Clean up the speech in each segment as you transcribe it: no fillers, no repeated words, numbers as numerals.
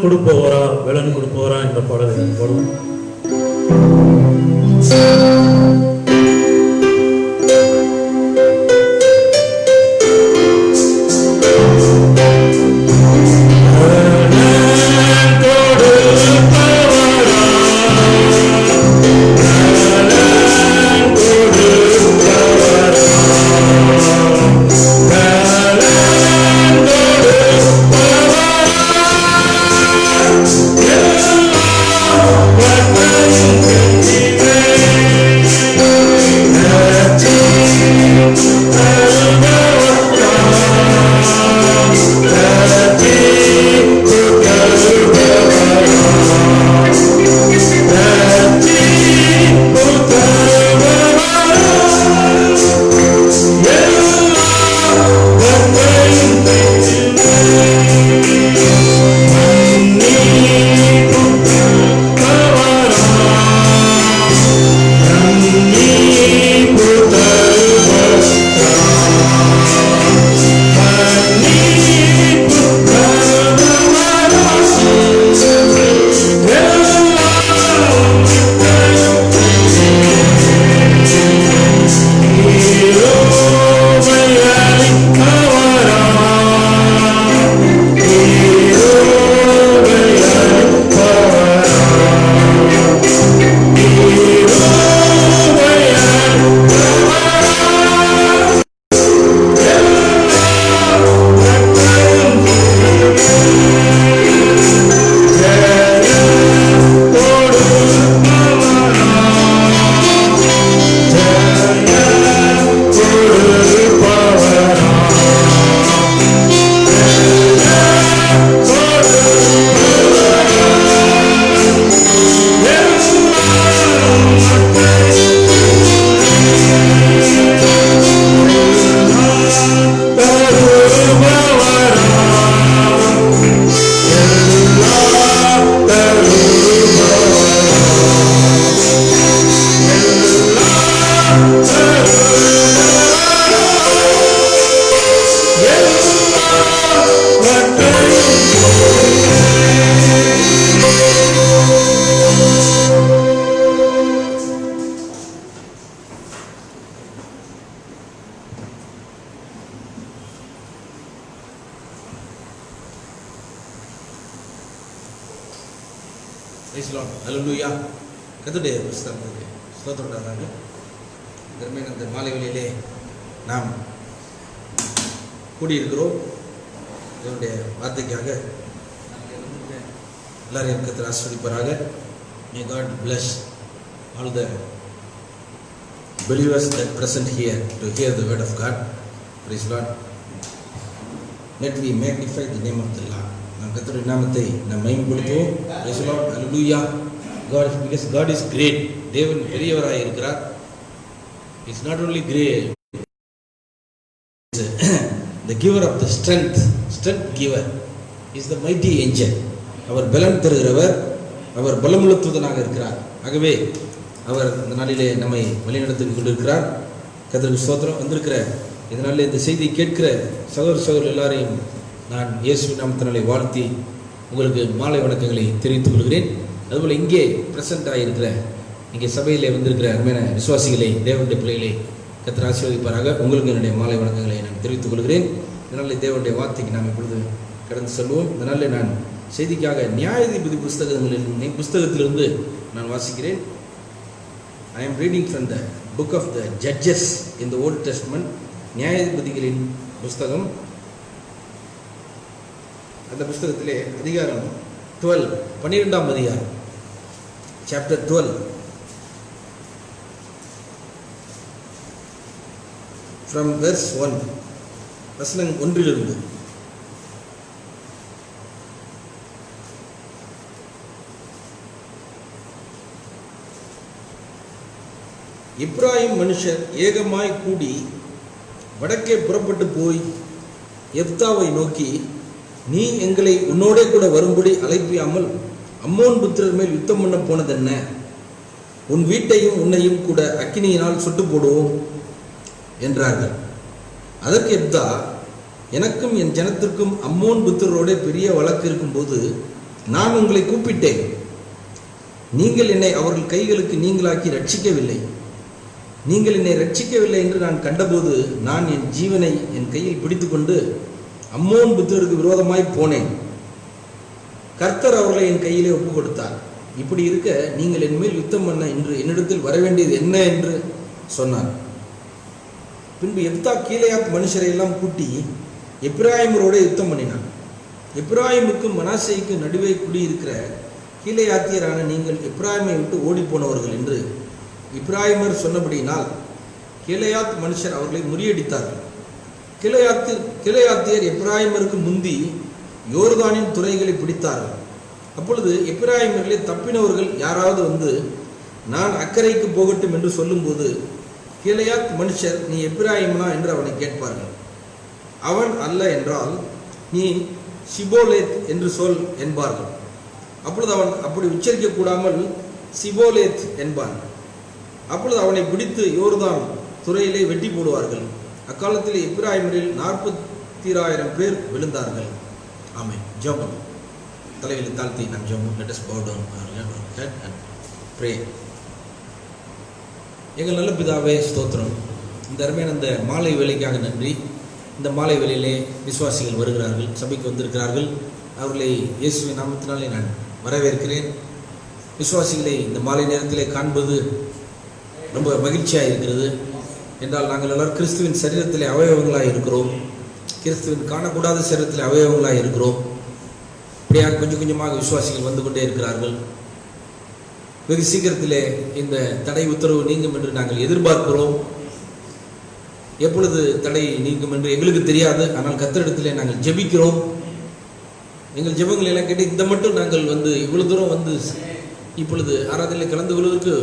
கொடுப்பவரா பலன் கொடுப்பவரா என்ற பாடலை பாடுவோம். அல்லேலூயா. கர்த்தருடைய புஸ்தகத்திலே ஸ்தோத்திரமாக தர்மேன அந்த மாலை வேளையிலே நாம் கூடியிருக்கிறோம். இதனுடைய வார்த்தைக்காக எல்லாரையும் கர்த்தர் ஆசீர்வதிப்பாராக. May God bless all the believers that present here to hear the word of God. Praise Lord. Let me magnify the name of the Lord. நாம் கர்த்தருடைய நாமத்தை நாம் மகிமைப்படுத்துவோம். Praise Lord. Hallelujah. God, because God is great. தேவன் பெரியவராய் இருக்கிறார். It's not only great, the giver of the strength giver is the mighty angel. அவர் பலன் தருகிறவர், அவர் பலமுள்ள தூதனாக இருக்கிறார். ஆகவே அவர் இந்த நாளிலே நம்மை வழிநடத்தி கொண்டிருக்கிறார். கர்த்தருக்கு ஸ்தோத்திரம். வந்திருக்கிற இதனாலே இந்த செய்தியை கேட்கிற சகோதர சகோதரர்கள் எல்லாரையும் நான் இயேசுவின் நாமத்தினாலே வாழ்த்தி உங்களுக்கு மாலை வணக்கங்களை தெரிவித்துக் கொள்கிறேன். அதுபோல் இங்கே பிரசன்ட் ஆகியிருக்கிற இங்கே சபையிலே வந்திருக்கிற அருமையான விசுவாசிகளை, தேவனுடைய பிள்ளைகளை கர்த்தர் ஆசீர்வதிப்பாராக. உங்களுக்கு என்னுடைய மாலை வணக்கங்களை நான் தெரிவித்துக் கொள்கிறேன். இதனாலே தேவனுடைய வார்த்தைக்கு நாம் இப்பொழுது கடந்து செல்வோம். இதனாலே நான் செய்திக்காக நியாயாதிபதி புஸ்தகத்திலிருந்து நான் வாசிக்கிறேன். I am reading from the book of the Judges in the Old Testament. நியாயாதிபதிகளின் புஸ்தகம், அந்த புஸ்தகத்திலே அதிகாரம் 12 அதிகாரம், chapter 12 from verse 1, வசனம் 1 இப்ராஹிம் மனுஷர் ஏகமாய் கூடி வடக்கே புறப்பட்டு போய் எப்தாவை நோக்கி, நீ எங்களை உன்னோடே கூட வரும்படி அழைப்பியாமல் அம்மோன் புத்திரர் மேல் யுத்தம் பண்ண போனதென்ன? உன் வீட்டையும் உன்னையும் கூட அக்கினியினால் சுட்டு போடுவோம் என்றார்கள். அதற்கு எப்தா, எனக்கும் என் ஜனத்திற்கும் அம்மோன் புத்திரரோட பெரிய வழக்கு இருக்கும்போது நான் உங்களை கூப்பிட்டேன், நீங்கள் என்னை அவர்கள் கைகளுக்கு நீங்களாக்கி ரட்சிக்கவில்லை. நீங்கள் என்னை ரட்சிக்கவில்லை என்று நான் கண்டபோது நான் என் ஜீவனை என் கையில் பிடித்துக்கொண்டு அம்மோன் புத்திரருக்கு விரோதமாய் போனேன். கர்த்தர் அவர்களை என் கையிலே ஒப்பு கொடுத்தார். இப்படி இருக்க நீங்கள் என் மேல் யுத்தம் பண்ண இன்று என்னிடத்தில் வரவேண்டியது என்ன என்று சொன்னார். பின்பு எப்தா கீலேயாத் மனுஷரை எல்லாம் கூட்டி எப்பிராயிமரோட யுத்தம் பண்ணினான். எப்பிராயிமுக்கும் மனாசேய்க்கும் நடுவே குடியிருக்கிற கீலேயாத்தியரான நீங்கள் எப்பிராயிமை விட்டு ஓடி போனவர்கள் என்று எப்பிராயிமர் சொன்னபடியினால் கீலேயாத் மனுஷர் அவர்களை முறியடித்தார்கள். கீலேயாத்தியர் எப்பிராயிமருக்கு முந்தி யோர்தானின் துறைகளை பிடித்தார்கள். அப்பொழுது எப்பிராயிமர்களே தப்பினவர்கள் யாராவது வந்து நான் அக்கறைக்கு போகட்டும் என்று சொல்லும்போது கீலேயாத் மனுஷர் நீ எப்பிராயிமனா என்று அவனை கேட்பார்கள். அவன் அல்ல என்றால் நீ சிபோலேத் என்று சொல் என்பார்கள். அப்பொழுது அவன் அப்படி உச்சரிக்க கூடாமல் சிபோலேத் என்பான். அப்பொழுது அவனை பிடித்து யோர்தான் துறையிலே வெட்டி போடுவார்கள். அக்காலத்தில் எப்பிராயிமரில் 40,000 பேர் விழுந்தார்கள். ஆமென். ஜெபம். தலைகளை தாழ்த்தி நாம் ஜெபம். Let us bow down our head and pray. எங்கள் நல்ல பிதாவே ஸ்தோத்திரம். இந்த அருமையான இந்த மாலை வேலைக்காக நன்றி. இந்த மாலை வேளையிலே விசுவாசிகள் வருகிறார்கள், சபைக்கு வந்திருக்கிறார்கள். அவர்களை இயேசுவின் நாமத்தினாலே நான் வரவேற்கிறேன். விசுவாசிகளை இந்த மாலை நேரத்திலே காண்பது ரொம்ப மகிழ்ச்சியாக இருக்கிறது. என்றால் நாங்கள் எல்லாரும் கிறிஸ்துவின் சரீரத்திலே அவயவங்களாக இருக்கிறோம். கிறிஸ்துவின் காணக்கூடாத சரீரத்தில் அவயவங்களாக இருக்கிறோம். இப்படியாக கொஞ்சம் கொஞ்சமாக விசுவாசிகள் வந்து கொண்டே இருக்கிறார்கள். வெகு சீக்கிரத்திலே இந்த தடை உத்தரவு நீங்கும் என்று நாங்கள் எதிர்பார்க்கிறோம். எப்பொழுது தடை நீங்கும் என்று எங்களுக்கு தெரியாது. ஆனால் கர்த்தரிடத்திலே நாங்கள் ஜெபிக்கிறோம். எங்கள் ஜெபங்கள் எல்லாம் கேட்டு இந்த மட்டும் நாங்கள் வந்து இவ்வளவு தூரம் வந்து இப்பொழுது ஆராதனையில் கலந்து கொள்வதற்கு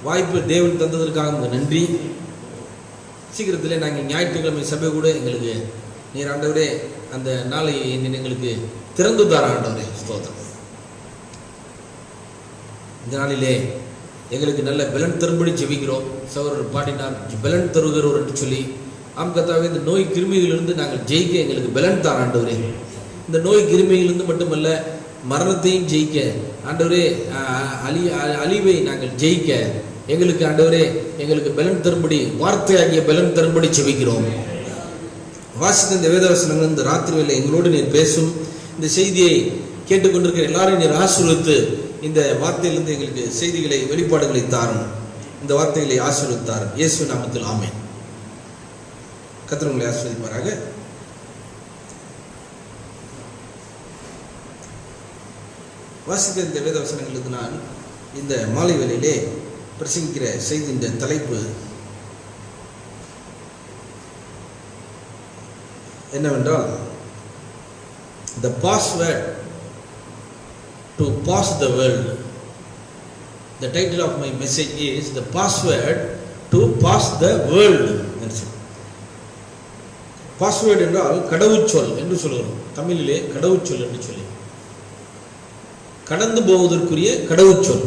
வாய்ப்பு தேவன் தந்ததற்காக நன்றி. சீக்கிரத்திலே நாங்கள் ஞாயிற்றுக்கிழமை சபை கூட எங்களுக்கு நீர் ஆண்டவரே அந்த நாளை எங்களுக்கு திறந்து தார ஆண்டவரே ஸ்தோத்திரம். இந்த நாளிலே எங்களுக்கு நல்ல பலன் தரும்படி ஜெபிக்கிறோம். சகோதரர் பாடினார் பலன் தருகிறவர் என்று சொல்லி. ஆம் கர்த்தாவே, இந்த நோய் கிருமிகளிலிருந்து நாங்கள் ஜெயிக்க எங்களுக்கு பலன் தார ஆண்டவரே. இந்த நோய் கிருமிகளிலிருந்து மட்டுமல்ல, மரணத்தையும் ஜெயிக்க ஆண்டவரே, அழிவை நாங்கள் ஜெயிக்க எங்களுக்கு ஆண்டவரே எங்களுக்கு பலன் தரும்படி, வார்த்தையாகிய பலன் தரும்படி ஜெபிக்கிறோம். வாசித்த இந்த வேதவசனங்கள் இந்த ராத்திரி வேளை எங்களோடு நீர் பேசும். இந்த செய்தியை கேட்டுக்கொண்டிருக்கிற எல்லாரையும் நீர் ஆசீர்வதித்து இந்த வார்த்தையிலிருந்து எங்களுக்கு செய்திகளை, வெளிப்பாடுகளை தாரும். இந்த வார்த்தைகளை ஆசீர்வதித்தார் இயேசு நாமத்தில் ஆமென். கர்த்தர் உங்களை ஆசீர்வதிப்பாராக. வாசித்த இந்த வேதவசனங்களுக்கு நான் இந்த மாலை வேளையிலே பிரசங்கிக்கிற செய்தியின் தலைப்பு என்னவென்றால் the password to pass the world. The title of my message is the password to pass the world. Password என்றால் கடவுச்சொல் என்று சொல்கிறோம். தமிழிலே கடவுச்சொல் என்று சொல்லி கடந்து போவதற்குரிய கடவுச்சொல்.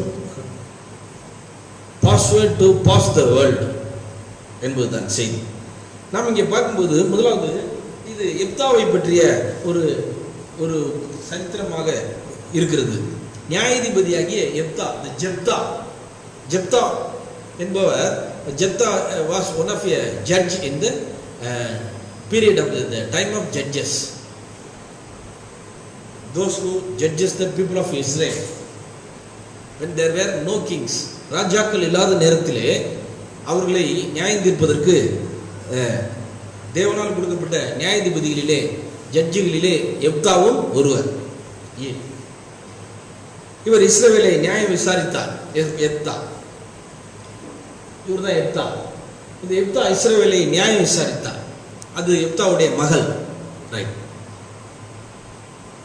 Password to pass the world என்பதுதான் செய்தி. நாம் இங்கே பார்க்கும்போது முதலாவது இது எப்தாவை பற்றிய ஒரு ஒரு சரித்திரமாக இருக்கிறது. நியாயாதிபதியாகிய எப்தா, ஜெப்தா என்பவர், Jephthah was one of a judge in the period of the time of judges, those who judges the people of Israel when there were no kings. ராஜாக்கள் இல்லாத நேரத்திலே அவர்களை நியாயம் தீர்ப்பதற்கு தேவனால் கொடுக்கப்பட்ட நியாயாதிபதிகளிலே, ஜட்ஜுகளிலே எப்தாவும் ஒருவர். இவர் இஸ்ரவேலை நியாயம் விசாரித்தார். எப்தா, இவர் தான் எப்தா. இந்த எப்தா இஸ்ரவேலை நியாயம் விசாரித்தார். அது எப்தாவுடைய மகள், ரைட்.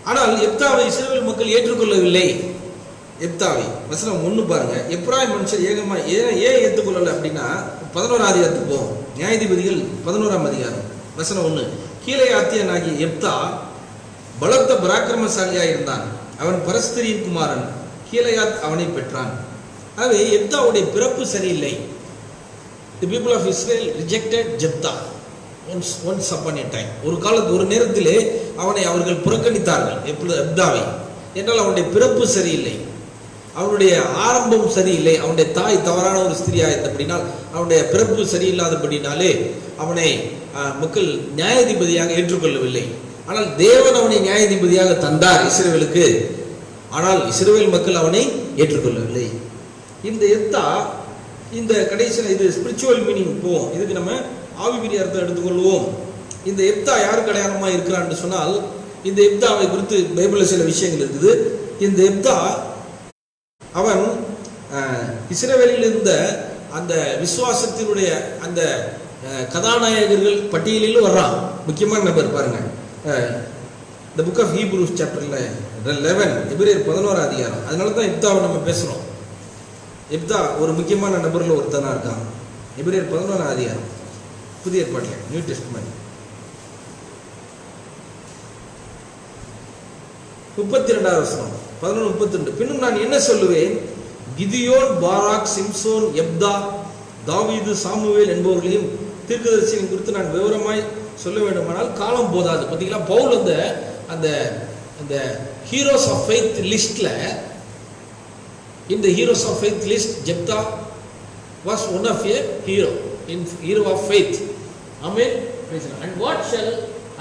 ஆனால் எப்தாவை இஸ்ரவேல் மக்கள் ஏற்றுக்கொள்ளவில்லை. எப்தாவை வசனம் 1 பாருங்க. எப்ராயிம் மனுஷர் ஏன் ஏற்றுக்கொள்ளலை அப்படின்னா 11ஆம் அதிகாரத்துக்கு போவோம். நியாயாதிபதிகள் 11ஆம் அதிகாரம் வசனம் 1. கீலேயாத்தியனாகிய எப்தா பலத்த பராக்கிரமசாலியாக இருந்தான். அவன் பரஸ்திரியின் குமாரன். கீலேயாத் அவனை பெற்றான். ஆகவே எப்தாவுடைய பிறப்பு சரியில்லை. The people of Israel rejected Jephthah once upon a time. ஒரு நேரத்திலே அவனை அவர்கள் புறக்கணித்தார்கள். எப்தாவை என்றால் அவனுடைய பிறப்பு சரியில்லை, அவனுடைய ஆரம்பம் சரியில்லை, அவனுடைய தாய் தவறான ஒரு ஸ்திரியா இருந்தபடினால், அவனுடைய பிறப்பு சரியில்லாதபடினாலே அவனை மக்கள் நியாயாதிபதியாக ஏற்றுக்கொள்ளவில்லை. ஆனால் தேவன் அவனை நியாயாதிபதியாக தந்தார் இஸ்ரவேலுக்கு. ஆனால் இஸ்ரவேல் மக்கள் அவனை ஏற்றுக்கொள்ளவில்லை. இந்த எப்தா, இந்த கடைசியில் இது ஸ்பிரிச்சுவல் மீனிங் போவோம், இதுக்கு நம்ம ஆவிக்குரிய அர்த்தம் எடுத்துக்கொள்வோம். இந்த எப்தா யாருக்கு அடையாளமாக இருக்கிறான்னு சொன்னால், இந்த எப்தாவை குறித்து பைபிளில் சில விஷயங்கள் இருக்குது. இந்த எப்தா அவன் இஸ்ரவேலில் இருந்த அந்த விசுவாசத்தினுடைய அந்த கதாநாயகர்கள் பட்டியலிலும் வர்றான். முக்கியமான நபர் பாருங்க, இந்த புக் ஆஃப் ஹீப்ரூஸ் சாப்டர்ல 11, எபிரேயர் 11 அதிகாரம். அதனால தான் எப்தாவை நம்ம பேசுறோம். எப்தா ஒரு முக்கியமான நபர்ல ஒருத்தனா இருக்கான். எபிரேயர் 11 அதிகாரம், புதிய ஏற்பாட்டில், நியூ டெஸ்ட்மென்ட், 32வது வசனம், 11:32. பின்னும் நான் என்ன சொல்லுவேன், கிதியோன், பாராக், சிம்சோன், எப்தா, தாவீது, சாமுவேல் என்பவர்களையும் தீர்க்கதரிசியின் குறித்து நான் விவரமாய் சொல்ல வேண்டுமானால் காலம் போதாது. பார்த்தீங்களா, பவுல் அந்த அந்த ஹீரோஸ் ஆஃப் ஃபெய்த் லிஸ்ட்ல, இந்த heroes of faith list Jephthah was one of a hero of faith. Amen. And what shall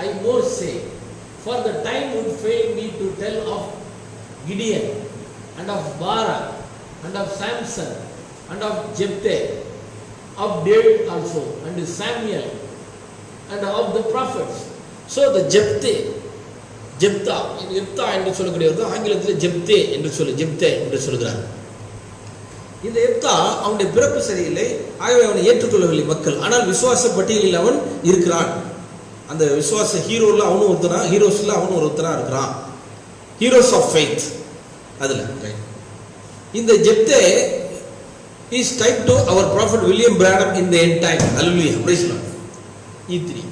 I more say? For the time would fail me to tell of Gideon and of Barak and of Samson and of Jephthah, of David also, and Samuel, and of the prophets. So the Jephthah என்று சொல்லக்கூடியவர் தான் ஆங்கிலத்தில் ஜெப்தே என்று சொல்கிறார். இந்த எப்தா அவனுடைய பிறப்பு சரியில்லை, ஆகவே அவனை ஏற்றுக்கொள்ளவில்லை மக்கள். ஆனால் விசுவாச பட்டியலில் அவன் இருக்கிறான். அந்த விசுவாச ஹீரோல அவனும் ஒருத்தனா, ஹீரோஸ்ல அவனும் ஒருத்தனா இருக்கிறான். ஹீரோஸ் ஆஃப் ஃபெய்த் அதுல. இந்த Jephthah is type to our prophet William Branham in the end time. Hallelujah, praise Lord. E3.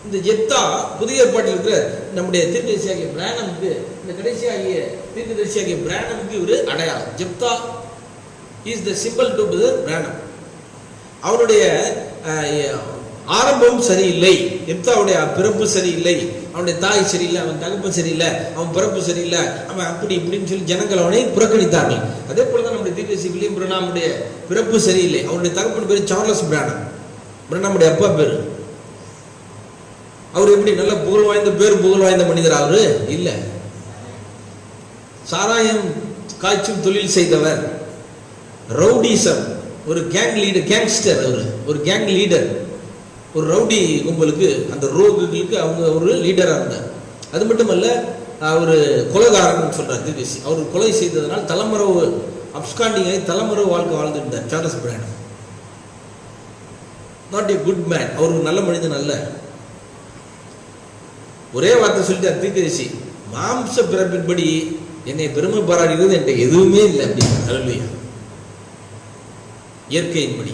இந்த ஜெப்தா புதிய ஏற்பாட்டில் இருக்கிற நம்முடைய தீர்க்கதரிசியாகிய பிரானமுக்கு, இந்த கடைசியாகிய தீர்க்கதரிசியாகிய பிரானமுக்கு ஒரு அடையாளம். Jephthah is the symbol to Branham. அவனுடைய ஆரம்பம் சரியில்லை, எப்தாவுடைய பிறப்பு சரியில்லை, அவனுடைய தாய் சரியில்லை, அவன் தகப்பன் சரியில்லை, அவன் பிறப்பு சரியில்லை, அவன் அப்படி இப்படின்னு சொல்லி ஜனங்கள் அவனை புறக்கணித்தார்கள். அதே போலதான் நம்முடைய தீர்க்கதரிசி வில்லியம் பிரானமுடைய பிறப்பு சரியில்லை. அவனுடைய தகப்பன் பேரு சார்லஸ் பிரானம், பிரானமுடைய அப்பா பேரு. அவர் எப்படி நல்ல புகழ் வாய்ந்த மனிதர் அவரு இல்ல. சாராயம் காய்ச்சும் தொழில் செய்தவர், ரவுடிசம், ஒரு கேங் லீடர், கேங்ஸ்டர், ஒரு கேங் லீடர், ஒரு ரவுடி கும்பலுக்கு, அந்த ரோகுகளுக்கு அவங்க ஒரு லீடரா இருந்தார். அது மட்டுமல்ல, அவர் கொலைகாரன் சொல்றார் தீர்க்கதரிசி. அவர் கொலை செய்ததனால் தலைமறைவு அப்ஸ்காண்டிங் ஆகி தலைமறைவு வாழ்க்கை வாழ்ந்துட்டார் Charles Branham. Not a good man, அவர் ஒரு நல்ல மனிதன் அல்ல. ஒரே வார்த்தை சொல்லிட்டார் தீர்க்கதரிசி, மாம்ச பிறப்பின்படி என்னை பெருமை பாராட்டுகிறது என்கிட்ட எதுவுமே இல்லை அப்படின்னா. ஹல்லேலூயா. இயற்கையின்படி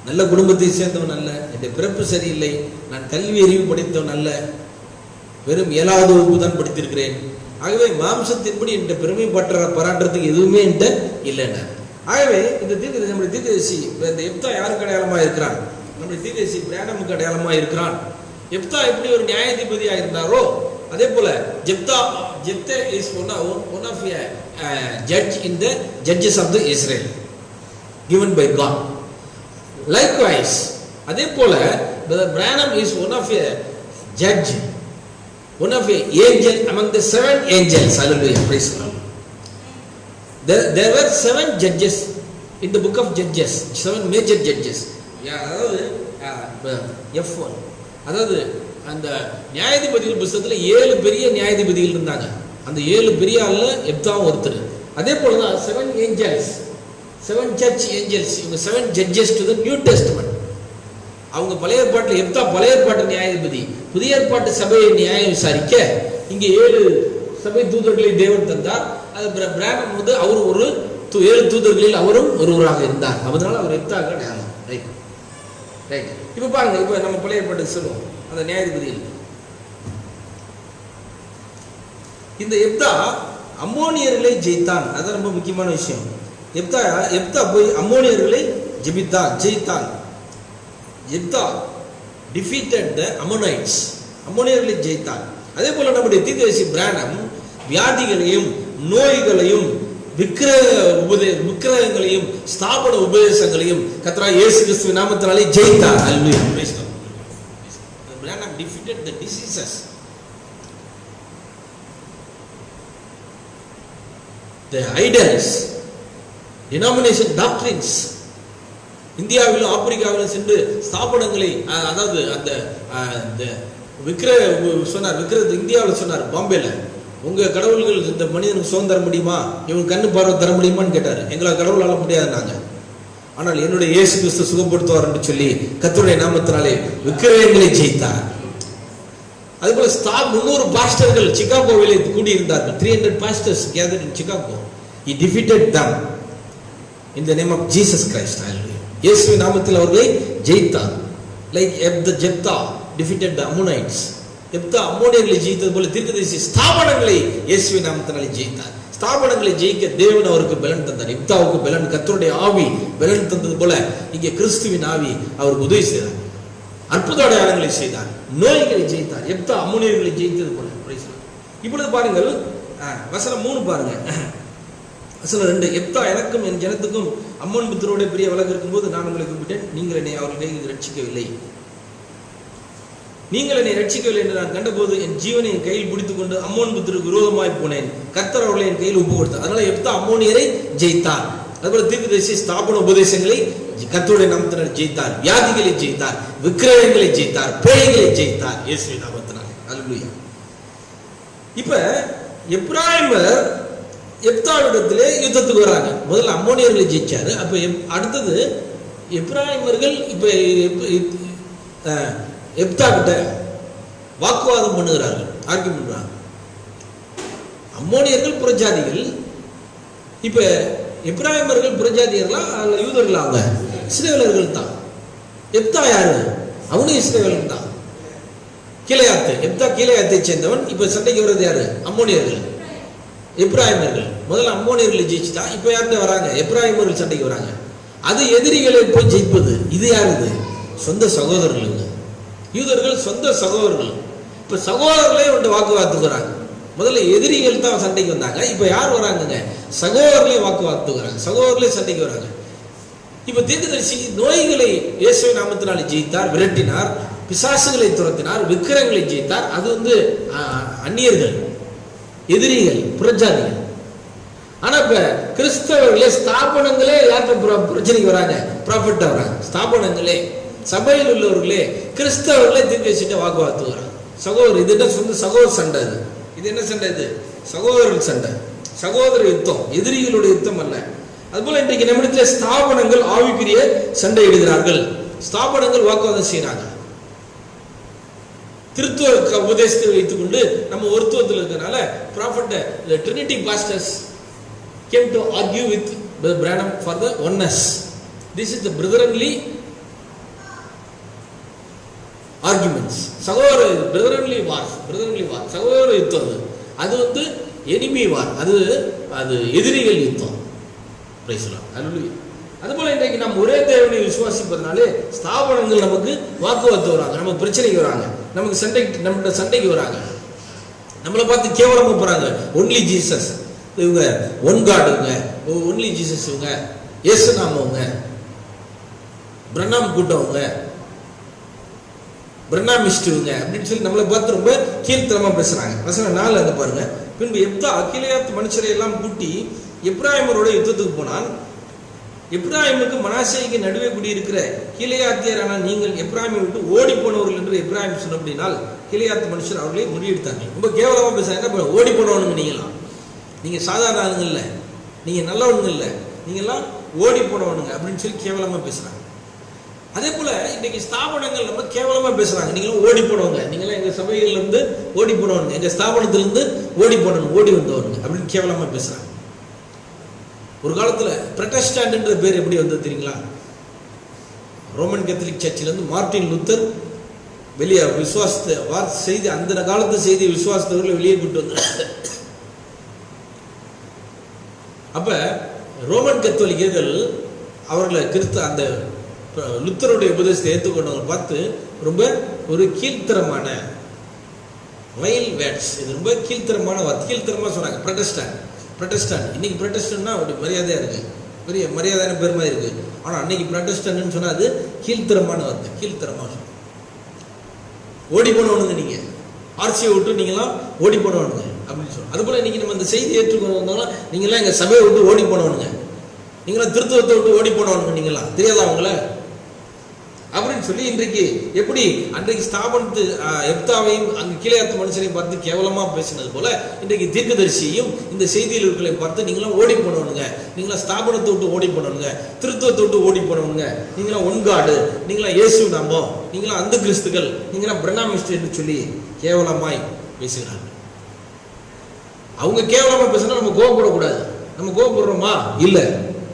நல்ல குடும்பத்தை சேர்ந்தவன் அல்ல, என்னுடைய பிறப்பு சரியில்லை, நான் கல்வி அறிவு படித்தவன் அல்ல, வெறும் 7வது வகுப்பு தான் படித்திருக்கிறேன், ஆகவே மாம்சத்தின்படி என்கிட்ட பெருமை பாராட்டுறதுக்கு எதுவுமே என்கிட்ட இல்லைன்னா. ஆகவே இந்த தீர்க்கதரிசி, நம்முடைய தீர்க்கதரிசி இந்த எப்தா யாருக்கு அடையாளமாக இருக்கிறான்? நம்முடைய தீர்க்கதரிசி பிரானமுக்கு அடையாளமாக இருக்கிறான். எப்தா எப்படி ஒரு நியாயாதிபதியாக இருந்தாரோ அதே போல Jephthah is one of a judge in the judges of the Israel given by God. Likewise, அதே போல Branham is one of a judge, one of a angel among the 7 angels. Hallelujah, praise God. There were 7 judges in the book of Judges, 7 major judges. அதாவது F1, அதாவது அந்த நியாயாதிபதிகள் புத்தகத்தில் 7 பெரிய நியாயாதிபதிகள் இருந்தாங்க. அந்த 7 பெரிய ஆள்ல எப்தாவும் ஒருத்தர். அதே போலதான் 7 angels, 7 church angels, இவங்க 7 judges to the New Testament. அவங்க பழைய ஏற்பாட்டில் எப்தா பழைய ஏற்பாட்டு நியாயாதிபதி, புதிய ஏற்பாட்டு சபையை நியாயம் விசாரிக்க இங்க 7 சபை தூதர்களை தேவன் தந்தார். அது பிரானம் வந்து அவர் ஒரு 7 தூதர்களில் அவரும் ஒருவராக இருந்தார். அதனால அவர் எப்தாக அடையாளம். Right right. இப்ப பாருங்க, இப்ப நம்ம பழைய ஏற்பாட்டு சொல்லுவோம் அந்த நியாயாதிபதிகள். இந்த எப்தா அம்மோனியர்களை ஜெயித்தான். அது ரொம்ப முக்கியமான விஷயம். எப்தா போய் அம்மோனியர்களை ஜெயித்தான். எப்தா defeated the Ammonites, அம்மோனியர்களை ஜெயித்தான். அதே போல நம்முடைய தீர்க்கதரிசி பிரானம் வியாதிகளையும் நோய்களையும் விக்கிரகங்களையும் ஸ்தாபன உபதேசங்களையும் கர்த்தராகிய இயேசு கிறிஸ்துவின் நாமத்தினாலே ஜெயித்தார். ஹல்லேலூயா. Praise God. Branham defeated the diseases. The idols, denomination doctrines. இந்தியாவிலும் ஆப்பிரிக்காவிலும் சென்று ஸ்தாபனங்களை, அதாவது அந்த சொன்னார், விக்கிரகத்தை இந்தியாவில் சொன்னார், பாம்பேல, உங்க கடவுள்கள் இந்த மனிதனுக்கு சுகம் தர முடியுமா, இவங்க கண்ணு பார்வை தர முடியுமான்னு கேட்டாரு. எங்களால் கடவுளால முடியாது நாங்க, ஆனால் என்னுடைய இயேசு கிறிஸ்து சுகப்படுத்துவார் என்று சொல்லி கர்த்தருடைய நாமத்தினாலே விக்கிரகங்களை ஜெயித்தார். அதுபோல 300 பாஸ்டர்கள் சிகாகோவிலே கூடியிருந்தார்கள். 300 pastors gathered in Chicago. He defeated them in the name of Jesus Christ. Hallelujah. இயேசுவின் நாமத்தில் அவர்களை ஜெயித்தார். Like Jephthah defeated the Ammonites. Jephthah அம்மோனியர்களை ஜெயித்தது போல தீர்க்கதரிசி ஸ்தாபனங்களை இயேசுவின் நாமத்தினாலே ஜெயித்தார். ஸ்தாபனங்களை ஜெயிக்க தேவன் அவருக்கு பலன் தந்தார். எப்தாவுக்கு பலன், கர்த்தருடைய ஆவி பலன் தந்தது போல இங்கே கிறிஸ்துவின் ஆவி அவருக்கு உதவி செய்தார். அற்புத அடையாளங்களை செய்தார், நோய்களை ஜெயித்தார். எப்தா அம்மோனியர்களை ஜெயித்தது போல. இப்பொழுது பாருங்கள், வசனம் 3 பாருங்க. வசனம் 2, எப்தா எனக்கும் என் ஜனத்துக்கும் அம்மோன் புத்திரோட பெரிய வழக்கு இருக்கும்போது நான் உங்களை கூப்பிட்டேன், நீங்கள் என்னை அவர்கள் கையில் ரட்சிக்கவில்லை. நீங்கள் என்னை ரட்சிக்கவில்லை என்று நான் கண்டபோது என் ஜீவனை என் கையில் பிடித்துக் கொண்டு அம்மோன் புத்திற்கு விரோதமாய் போனேன். கர்த்தர் அவர்களை என் கையில் ஒப்பு கொடுத்தார். அதனால எப்தா அம்மோனியரை ஜெயித்தார். அதுபோல தீர்க்கதரிசி ஸ்தாபன உபதேசங்களை கர்த்தருடைய நாமத்தினால் ஜெயித்தார். வியாதிகளை ஜெயித்தார், விக்கிரகங்களை ஜெயித்தார், பேய்களை ஜெயித்தார் இயேசுவின் நாமத்தினால். ஹல்லேலூயா. இப்ப எப்ராயிமர் எப்தாவிடத்திலே யுத்தத்துக்கு வராங்க. முதல்ல அம்மோனியர்களை ஜெயிச்சாரு. அப்ப அடுத்தது எப்ராயிமர்கள் இப்ப எப்தா கிட்ட வாக்குவாதம் பண்ணுகிறார்கள், ஆர்கியூமெண்ட் பண்றாங்க. அம்மோனியர்கள் புறஜாதிகள், இப்ப எப்ராயிமர்கள் புறஜாதியர்களா அல்ல யூதர்களா? அவங்க இஸ்ரவேலர்கள் தான். எப்தா யாரு? அவனும் இஸ்ரவேலன் தான். கீலேயாத்து, எப்தா கீலேயாத்தை சேர்ந்தவன். இப்ப சண்டைக்கு வர்றது யாரு? அம்மோனியர்கள், எப்ராயிமர்கள். முதல்ல அம்மோனியர்களை ஜெயிச்சுட்டா, இப்ப யார்கிட்ட வராங்க? எப்ராயிமர்கள் சண்டைக்கு வராங்க. அது எதிரிகளை போய் ஜெயிப்பது. இது யாருது? சொந்த சகோதரர்களுங்க. யூதர்கள் சொந்த சகோதரர்கள். இப்ப சகோதரர்களே வந்து வாக்குவாதத்துக்கு வராங்க. முதல்ல எதிரிகள் தான் சண்டைக்கு வந்தாங்க, இப்ப யார் வராங்க? சகோதரர்களே வாக்குவாதத்துக்கு வராங்க, சகோதரர்களே சண்டைக்கு வராங்க. இப்ப தீர்க்கதரிசி நோய்களை இயேசுவின் நாமத்தினாலே ஜெயித்தார், விரட்டினார். பிசாசுகளை துரத்தினார், விக்கிரகங்களை ஜெயித்தார். அது வந்து அந்நியர்கள், எதிரிகள், புறஜாதிகள். ஆனா இப்ப கிறிஸ்தவர்களே ஸ்தாபனங்களே யார்கிட்ட பிரச்சனைக்கு வராங்க? ப்ராஃபிட் வராங்க. ஸ்தாபனங்களே, சபையில் உள்ளவர்களே, கிறிஸ்தவர்களே தீர்க்கதரிசிட்ட வாக்குவாதத்துக்கு வராங்க. சகோதரர், இது என்ன சொந்த சகோதர சண்டை? இது என்ன சண்டை? இது சகோதரர்கள் சண்டை, சகோதர யுத்தம், எதிரிகளுடைய யுத்தம் அல்ல. அதுபோல இன்றைக்கு நம்மிடத்தில் ஸ்தாபனங்கள் ஆவிக்குரிய சண்டை இடுகிறார்கள். ஸ்தாபனங்கள் வாக்குவாதம் செய்யறாங்க. திருத்துவ உபதேசத்தை வைத்துக் கொண்டு நம்ம ஒருத்துவத்தில் இருக்கனால prophet Trinity pastors came to argue with Brother Branham for the oneness. This is the brotherly arguments. சகோதர brotherly war, சகோதர யுத்தம். அது வந்து enemy war, அது எதிரிகள் யுத்தம். Praise the Lord. Hallelujah. அதுபோல இன்றைக்கு நாம் ஒரே தேவனை விசுவாசிப்பதனாலே ஸ்தாபனங்கள் நமக்கு வாக்குவாதம் வராங்க, நமக்கு பிரச்சனைக்கு வராங்க, நமக்கு சண்டைக்கு வராங்க, நம்மளை பார்த்து கேவலமா போறாங்க. ஒன்லி ஜீசஸ் இவங்க, ஒன் காடுங்க, ஒன்லி ஜீசஸ் இவங்க, இயேசு நாமவங்க, பிரண்ணாம் கூட்டவங்க, பிரண்ணாமிஸ்டுவங்க அப்படின்னு சொல்லி நம்மளை பார்த்து ரொம்ப கீழ்த்தரமா பேசுறாங்க. வசனம் 4 அங்க பாருங்க. பின்பு எப்தா அகிலேயாத் மனுஷரை எல்லாம் கூட்டி எப்ராயிமரோட யுத்தத்துக்கு போனான். எப்ராயிமுக்கு மனாசேக்கு நடுவே குடியிருக்கிற கீலேயாத்தியரான நீங்கள் எப்ராயிமை விட்டு ஓடி போனவர்கள் என்று எப்ராயிம் சொன்ன அப்படினால் கீலேயாத் மனுஷர் அவர்களை முறியடித்தாங்க. ரொம்ப கேவலமா பேசுறாங்க. என்ன ஓடி போனவனுங்க நீங்களாம்? நீங்க சாதாரண ஆளுங்க இல்ல, நீங்க நல்லவனுங்க இல்ல, நீங்க எல்லாம் ஓடி போனவனுங்க அப்படின்னு சொல்லி கேவலமா பேசுறாங்க. அதே போல இன்னைக்கு ஸ்தாபனங்கள் நம்ம கேவலமா பேசுறாங்க. நீங்களும் ஓடி போனவங்க, நீங்களாம் எங்க சபைகள்ல இருந்து ஓடி போனவனுங்க, எங்க ஸ்தாபனத்திலிருந்து ஓடி போனவங்க, ஓடி வந்தவனுங்க அப்படின்னு கேவலமா பேசுறாங்க. ஒரு காலத்துல புரொட்டஸ்டன்ட்ன்ற பேர் எப்படி வந்தது தெரியுங்களா? ரோமன் கேத்தலிக் சர்ச்சில் இருந்து மார்ட்டின் லூத்தர் வெளியே விசுவாசத்தை செய்தி, அந்த காலத்து செய்தி விசுவாசத்தவர்களை வெளியே கூட்டு வந்தார். அப்ப ரோமன் கத்தோலிக்கர்கள் அவர்களை அந்த லுத்தருடைய உபதேசத்தை ஏற்றுக்கொண்டவங்க பார்த்து ரொம்ப ஒரு கீழ்த்தரமான வைல் வேர்ட்ஸ், இது ரொம்ப கீழ்த்தரமான வார்த்தை, கீழ்த்தரமா சொன்னாங்க. Protestant Protestant. இன்னைக்கு ப்ரொட்டஸ்டன்ட்னா ஒரு மரியாதையாக இருக்குது, பெரிய மரியாதையான பெருமை இருக்குது. ஆனால் அன்னைக்கு ப்ரொட்டஸ்டன்ட்னு சொன்னால் அது கீழ்த்தரமான வார்த்தை, கீழ்த்தரமாக ஓடி போனவனுங்க, நீங்கள் ஆர்சியை விட்டு நீங்களாம் ஓடி போனவனுங்க அப்படின்னு சொல்லுவோம். அதுபோல் இன்னைக்கு நம்ம இந்த செய்தி ஏற்றுக்கொண்டு வந்தாலும் நீங்களாம் எங்கள் சபையை விட்டு ஓடி போனவனுங்க, நீங்களாம் திருத்துவத்தை விட்டு ஓடி போனவனுங்க, நீங்களாம் தெரியாதா அவங்கள அப்படின்னு சொல்லி இன்றைக்கு எப்படி அன்றைக்கு ஸ்தாபனத்து எப்தாவையும் அங்கு கீழையாத்து மனுஷனையும் பார்த்து கேவலமா பேசினது போல இன்றைக்கு தீர்க்கதரிசியையும் இந்த செய்தியில் இருக்கிற பார்த்து நீங்களாம் ஓடி போனவனுங்க, நீங்களாம் ஸ்தாபனத்தை விட்டு ஓடி போனவனுங்க, திருத்துவத்தை விட்டு ஓடி போனவனுங்க, நீங்களாம் ஒன்காடு, நீங்களாம் இயேசு நம்பம், நீங்களாம் அந்த கிறிஸ்துக்கள், நீங்களாம் பிரனாமிஸ்ட் என்று சொல்லி கேவலமாய் பேசுகிறாங்க. அவங்க கேவலமா பேசினா நம்ம கோவப்படக்கூடாது. நம்ம கோவப்படுறோமா? இல்லை.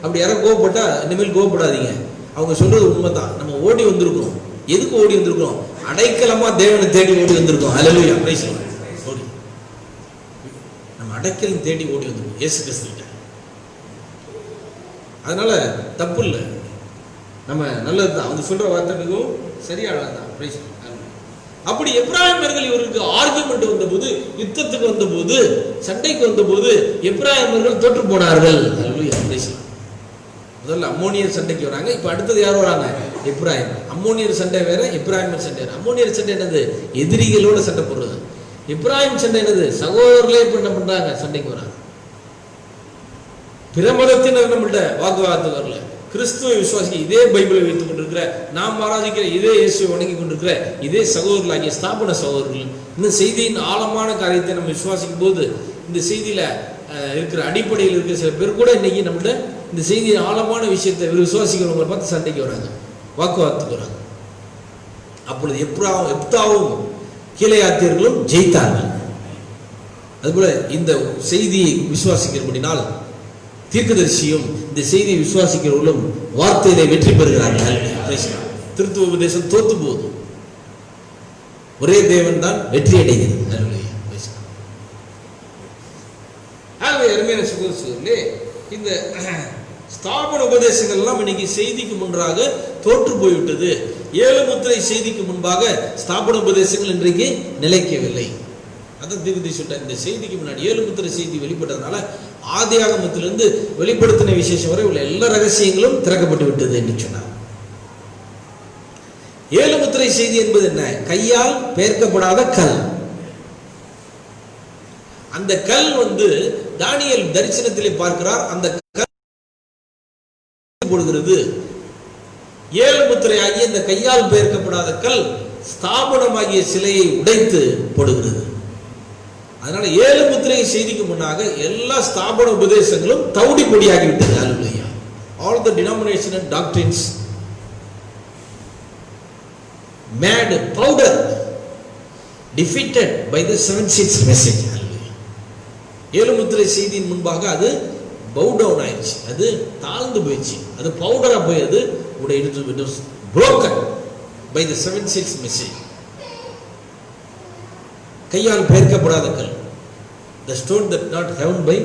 அப்படி யாரும் கோவப்பட்டா இனிமேல் கோவப்படாதீங்க. அவங்க சொல்றது உண்மைதான். நம்ம ஓடி வந்திருக்கிறோம். எதுக்கு ஓடி வந்திருக்கிறோம்? அடைக்கலமா தேவனை தேடி ஓடி வந்திருக்கோம். ஹல்லேலூயா, பிரைஸ் தி லார்ட். ஓடி நம்ம அடைக்கலம் தேடி ஓடி வந்திருக்கோம் இயேசு கிறிஸ்து கிட்ட. அதனால தப்பு இல்லை, நம்ம நல்லதுதான். அவங்க சொல்ற வார்த்தை மிகவும் சரியானதுதான். Price the Lord. அப்படி எப்ராயிமர்கள் இவருக்கு ஆர்கியூமெண்ட் வந்தபோது, யுத்தத்துக்கு வந்தபோது, சண்டைக்கு வந்தபோது எப்ராயிமர்கள் தோற்று போனார்கள். ஹல்லேலூயா, பிரைஸ் தி லார்ட். முதல்ல அம்மோனியர் சண்டைக்கு வராங்க. இப்ப அடுத்தது யார் வராங்க? எப்ராயிம். அம்மோனியர் சண்டை வேற, எப்ராயிமர் சண்டை வேற. அம்மோனியர் சண்டை என்னது? எதிரிகளோட சண்டை போடுறது. எப்ராயிம் சண்டை என்னது? சகோதரர்களே என்ன பண்றாங்க? சண்டைக்கு வராங்க. பிற மதத்தினர் நம்மள்ட்ட வாக்குவாதத்துக்கு வரல. கிறிஸ்துவ விசுவாசி இதே பைபிளை வைத்துக் கொண்டிருக்கிற, நாம் ஆராதிக்கிற இதே இயேசுவை வணங்கி கொண்டிருக்கிற இதே சகோதரர்களாகிய ஸ்தாபன சகோதரர்கள் இந்த செய்தியின் ஆழமான காரியத்தை நம்ம விசுவாசிக்கும் போது, இந்த செய்தியில இருக்கிற அடிப்படையில் இருக்கிற சில பேர் கூட இன்னைக்கு நம்மள்ட்ட இந்த செய்தியின் ஆழமான விஷயத்தை விசுவாசிக்கிறவங்களை பார்த்து சண்டைக்கு வராங்க, வாக்குவாதத்துக்கு வராங்க. அப்பொழுது எப்தாவும் கீழையாத்தியர்களும் ஜெயித்தார்கள். அதுபோல இந்த செய்தியை விசுவாசிக்கிறபடினால் தீர்க்கதரிசியும் இந்த செய்தியை விசுவாசிக்கிறவர்களும் வார்த்தையிலே வெற்றி பெறுகிறார்கள். திருத்துவ உபதேசம் தோத்து போகுது, ஒரே தேவன் தான் வெற்றி அடைகிறது. அருமையான சகோதரர்களே, இந்த ஸ்தாபன உபதேசங்கள் எல்லாம் இன்னைக்கு செய்திக்கு முன்பாக தோற்று போய்விட்டது. 7 முத்திரை செய்திக்கு முன்பாக ஸ்தாபன உபதேசங்கள் இன்றைக்கு நிலைக்கவில்லை. அதான் தீர்க்கதரிசி சொல்றார், இந்த செய்திக்கு முன்னாடி 7 முத்திரை செய்தி வெளிப்பட்டதுனால ஆதியாகமத்திலிருந்து வெளிப்படுத்தின விசேஷம் வரை உள்ள எல்லா ரகசியங்களும் திறக்கப்பட்டு விட்டது என்று சொன்னார். 7 முத்திரை செய்தி என்பது என்ன? கையால் பெயர்க்கப்படாத கல். அந்த கல் தானியேல் தரிசனத்திலே பார்க்கிறார். அந்த கல் போடுகிறது. 7 முத்திரை ஆகிய இந்த கையால் பெயர்க்கப்படாத கல் ஸ்தாபனமாகிய சிலையை உடைத்து போடுகிறது. அதனால 7 முத்திரை செய்திக்கு முன்னாக எல்லா ஸ்தாபன உபதேசங்களும் தவிடி பொடியாகிவிட்டது. ஹல்லேலூயா. All the denominational doctrines made powder, defeated by the 7 seals message. 7 முத்திரை செய்தியின் முன்பாக அது பவுட் டவுன் ஆயிடுச்சு, அது தாழ்ந்து போயிடுச்சு, அது பவுடரா போய் அது broken by the 7 seals message. கையால் பெயர்க்கப்படாத கல், the stone that not hewn by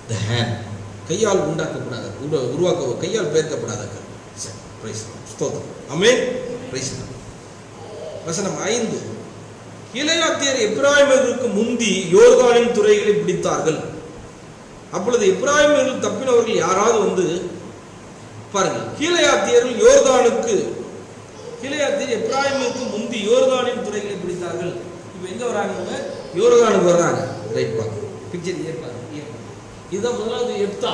the hand. கையால் உண்டாக்கப்படாத கையால் பெயர்க்கப்படாத கல். பிரைஸ் ஸ்தோத்திரம். ஆமென். பிரைஸ். வசனம் 5. கீழையாத்தியர் எப்பிராயீமருக்கு முந்தி யோர்தானின் துறைகளை பிடித்தார்கள். அப்பொழுது எப்பிராயீமர்கள் தப்பினவர்கள் யாராவது பாருங்க, கீழையாத்தியர் எப்பிராயீமருக்கு முந்தி யோர்தானின் துறைகளை பிடித்தார்கள். இப்ப எங்க வராங்க? யோர்தானுக்கு வர்றாங்க. ரைட், பாருங்க பிக்சர் ஏற்பாங்க. இதுதான் முதலாவது எப்தா.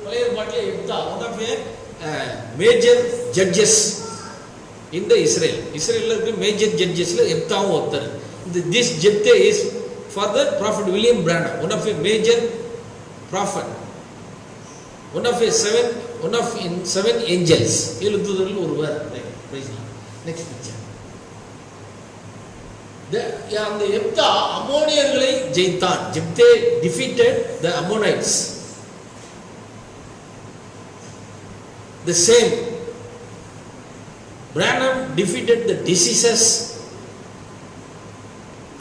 பழைய ஏற்பாட்டில் Jephthah one of major judges in the Israel. Israel இருக்கிற மேஜர் ஜட்ஜஸ்ல எப்தாவும் ஒருத்தர். This Jephthah is for the prophet William Branham, one of a major prophet, one of 7 angels. 7 தூதர்கள் ஒருவர். Next picture. அந்த எப்தா அம்மோனியர்களை ஜெயித்தான். Jephthah defeated the Ammonites. The same Branham defeated the diseases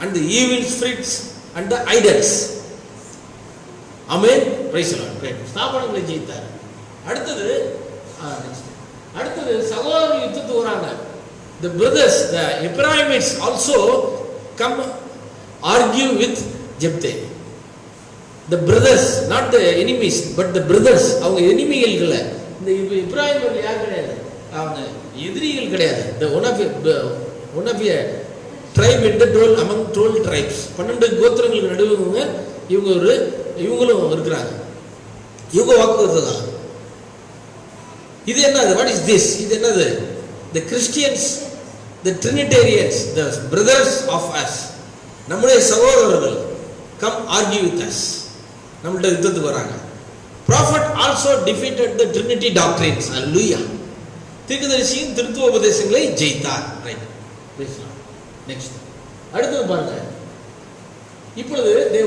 and the evil spirits and the idols. Amen. Praise the Lord. Great. ஸ்தாபனங்களை ஜெயித்தார். அடுத்தது சகோதரர்கள் யுத்தத்துக்கு வராங்க. The brothers, the Ephraimites also come argue with Jephthah. the brothers, not the enemies, but the brothers. அவங்க எனிமிகள். இந்த இப்ராஹிம் யார் கிடையாது, அவங்க எதிரிகள் கிடையாது. the one of a tribe in the 12 among 12 tribes, 12 கோத்திரங்களுக்கு நடுவுங்க இவங்களும் இருக்கிறாங்க. இவங்க வாக்குறுதிதான். இது என்னது? what is this? இது என்னது? the Christians, the Trinitarians, the brothers of us, நம்முடைய சகோதரர்கள், come argue with us, நம்மள்ட்ட யுத்தத்துக்கு வராங்க. prophet also defeated the Trinity doctrines. Hallelujah. தீர்க்கதரிசியின் திருத்துவ உபதேசங்களை ஜெயித்தார். ரைட், நெக்ஸ்ட் அடுத்து பாருங்க. இப்பொழுது they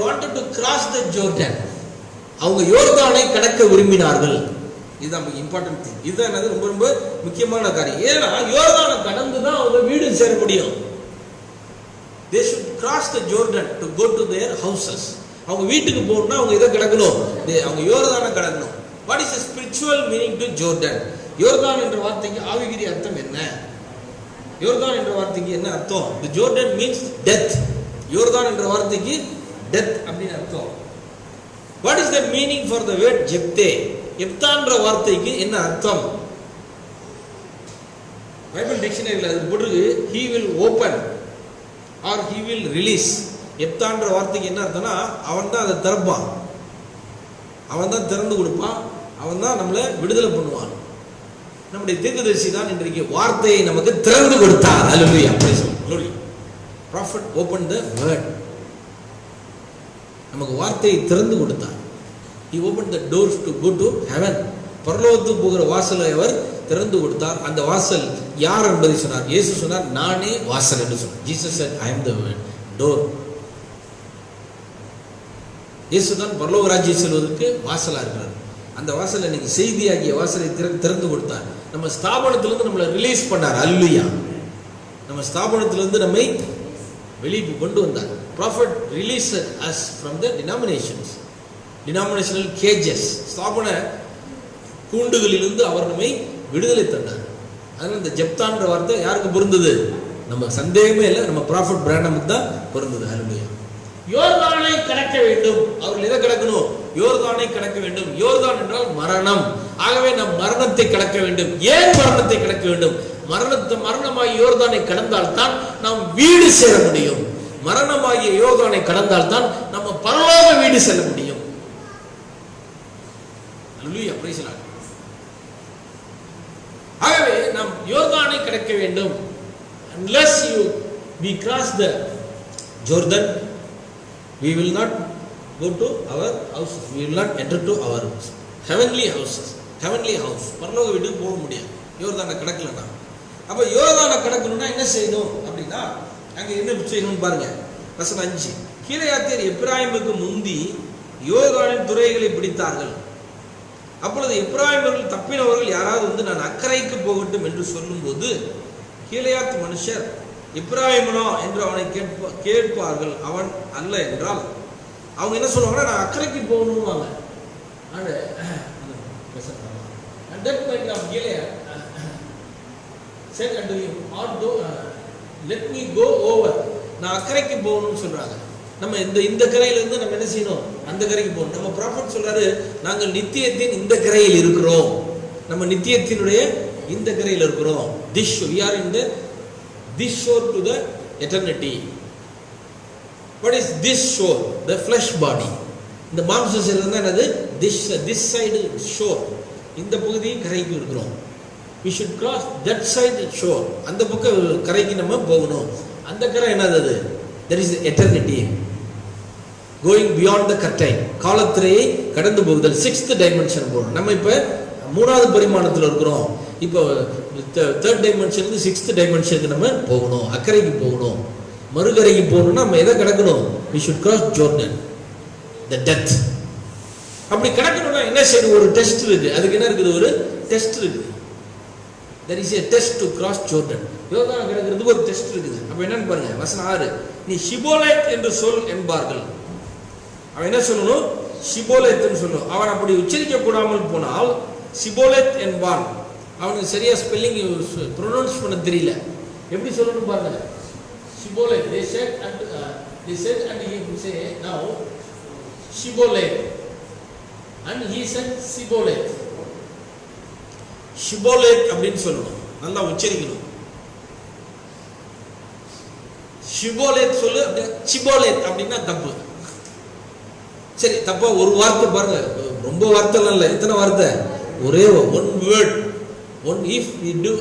wanted to cross the Jordan. அவங்க யோர்தானை கடக்க விரும்பினார்கள். இதுதான் இம்பார்ட்டன்ட் திங். இதுதான் என்னது? ரொம்ப ரொம்ப முக்கியமான காரியம். ஏன்னா யோர்தானை கடந்து தான் அவங்க வீடு சேர முடியும். they should cross the Jordan to go to their houses. அவங்க வீட்டுக்கு போகணும்னா அவங்க இதை கடக்கணும், அவங்க யோர்தானை கடக்கணும். what is the spiritual meaning to Jordan? யோர்தான் என்ற வார்த்தைக்கு ஆவிக்குரிய அர்த்தம் என்ன? யோர்தான் என்ற வார்த்தைக்கு என்ன அர்த்தம்? the Jordan means death. யோர்தான் என்ற வார்த்தைக்கு death அப்படின்னு அர்த்தம். what is the meaning for the word ஜெப்தே? எப்தான்ற வார்த்தைக்கு என்ன அர்த்தம்? பைபிள் டிக்ஷனரியில் அது போட்டிருக்கு, he will open or he will release. எப்தான்ற வார்த்தைக்கு என்ன அர்த்தம்னா அவன் தான் அதை திறப்பான், அவன் தான் திறந்து கொடுப்பான், அவன் தான் நம்மளை விடுதலை பண்ணுவான். நம்முடைய தீர்க்கதரிசி தான் இன்றைக்கு வார்த்தையை நமக்கு திறந்து கொடுத்தார். Hallelujah, praise the Lord. prophet opened the word. நமக்கு வார்த்தையை திறந்து கொடுத்தார். he opened the doors to go to heaven. பரலோகத்துக்கு போகிற வாசலை அவர் திறந்து கொடுத்தார். அந்த வாசல் யார் என்பதை சொன்னார். இயேசு சொன்னார், நானே வாசல் என்று சொன்னார். Jesus said, I am the door. இயேசு தான் பரலோக ராஜ்யம் செல்வதற்கு வாசலா இருக்கிறார். அந்த வாசலை இன்னைக்கு செய்தியாகிய வாசலை திறந்து கொடுத்தார். நம்ம ஸ்தாபனத்திலிருந்து நம்மளை ரிலீஸ் பண்ணார். அல்லேலூயா. நம்ம ஸ்தாபனத்திலிருந்து நம்மை வெளியே கொண்டு வந்தார். prophet released us from the denominational cages. ஸ்தாபன கூண்டுகளிலிருந்து அவர் நம்மை விடுதலை தந்தார். அதனால இந்த ஜெப்தான்ற வார்த்தை யாருக்கு பொருந்தது? நம்ம சந்தேகமே இல்லை, நம்ம ப்ராஃபட் பிராண்டமுக்கு தான் பொருந்தது. ஹல்லேலூயா. யோர்தானை கடக்க வேண்டும். அவர்கள் எதை கடக்கணும்? யோர்தானை கடக்க வேண்டும். யோர்தான் என்றால் மரணம். ஆகவே நாம் மரணத்தை கடக்க வேண்டும். ஏன் மரணத்தை கடக்க வேண்டும்? மரணமாகிய யோர்தானை கடந்தால் தான் நாம் வீடு சேர முடியும். மரணமாகிய யோர்தானை கடந்தால் தான் நம்ம பரலோக வீடு செல்ல முடியும். ஹல்லேலூயா, பிரைஸ் தி லார்ட். ஆகவே நாம் யோர்தானை கடக்க வேண்டும். unless we cross the Jordan, we will not go to our houses, we will not enter to our heavenly houses, heavenly house. பரலோக வீட்டுக்கு போக முடியாது யோர்தானை கடக்கலன்னா. அப்ப யோர்தானை கடக்கணும்னா என்ன செய்யணும் அப்படின்னா, அங்க என்ன செய்யணும்னு பாருங்க. வசனம் 5, கீலேயாத்தியர் எப்பிராயீமுக்கு முந்தி யோர்தானின் துறைகளை பிடித்தார்கள். அப்பொழுது எப்பிராயீமர்கள் தப்பினவர்கள் யாராவது நான் அக்கறைக்கு போகட்டும் என்று சொல்லும்போது, கீலேயாத் மனுஷர் எப்பிராயீமனோ என்று அவனை கேட்பார்கள். அவன் அல்ல என்றால் அவங்க என்ன சொல்லுவாங்கன்னா, நான் அக்கறைக்கு போகணும்வாங்க. And that might of Gilead said unto him, let me go over. நான் அக்கறைக்கு போகணும்னு சொல்றாங்க. நம்ம இந்த கரையில இருந்து நம்ம என்ன செய்யணும்? அந்த கரைக்கு போகணும். நம்ம ப்ராஃபட் சொல்றாரு, நாங்கள் நித்தியத்தின் இந்த கரையில் இருக்கிறோம். நம்ம நித்தியத்தினுடைய இந்த கரையில் இருக்கிறோம். we are in this shore to the eternity. what is this shore? The flesh body. இந்த மாம்ச சரீரம் தான் என்னது? this side shore. இந்த பகுதி கரைக்கு இருக்கிறோம். we should cross that side shore. அந்த பக்கம் கரைக்கு நம்ம போகணும். அந்த கரை என்னது? there is eternity, going beyond the curtain. காலத்திரையை கடந்து போகுதல். 6th dimension போறோம். நம்ம இப்ப 3வது பரிமாணத்தில் இருக்கிறோம். இப்போ 3rd dimension இருந்து 6th dimensionக்கு நம்ம போகணும். அக்கறைக்கு போகணும். மறுகரைக்கு போகணும்னா நம்ம எதை கடக்கணும்? we should cross Jordan, the death. அப்படி கடக்கணும்னா என்ன செய்யணும்? ஒரு டெஸ்ட் இருக்கு. அதுக்கு என்ன இருக்குது? ஒரு டெஸ்ட் இருக்கு. there is a test to cross Jordan. யோர்தான் கடக்கிறதுக்கு ஒரு டெஸ்ட் இருக்குது. அப்ப என்னன்னு பாருங்க. வசனம் 6, நீ ஷிபோலேத் என்று சொல் என்பார்கள். அவன் என்ன சொல்லணும்? ஷிபோலேத் என்று சொல்லணும். அவன் அப்படி உச்சரிக்க கூடாமல் போனால் ஷிபோலேத் என்பான். அவனுக்கு சரியா ஸ்பெல்லிங் ப்ரொனவுன்ஸ் பண்ண தெரியல. எப்படி சொல்லணும் பாருங்க. Shibboleth. they said and he say, now Shibboleth. And he said Shibboleth. Shibboleth அப்படின்னு சொல்லணும், நல்லா உச்சரிக்கணும். ஷிபோலேத் சொல்லு, சிபோலேத் அப்படின்னா தப்பு. சரி, தப்பா ஒரு வார்த்தை பாருங்க, ரொம்ப வார்த்தைலாம் இல்லை. எத்தனை வார்த்தை? ஒரே one word. One if we do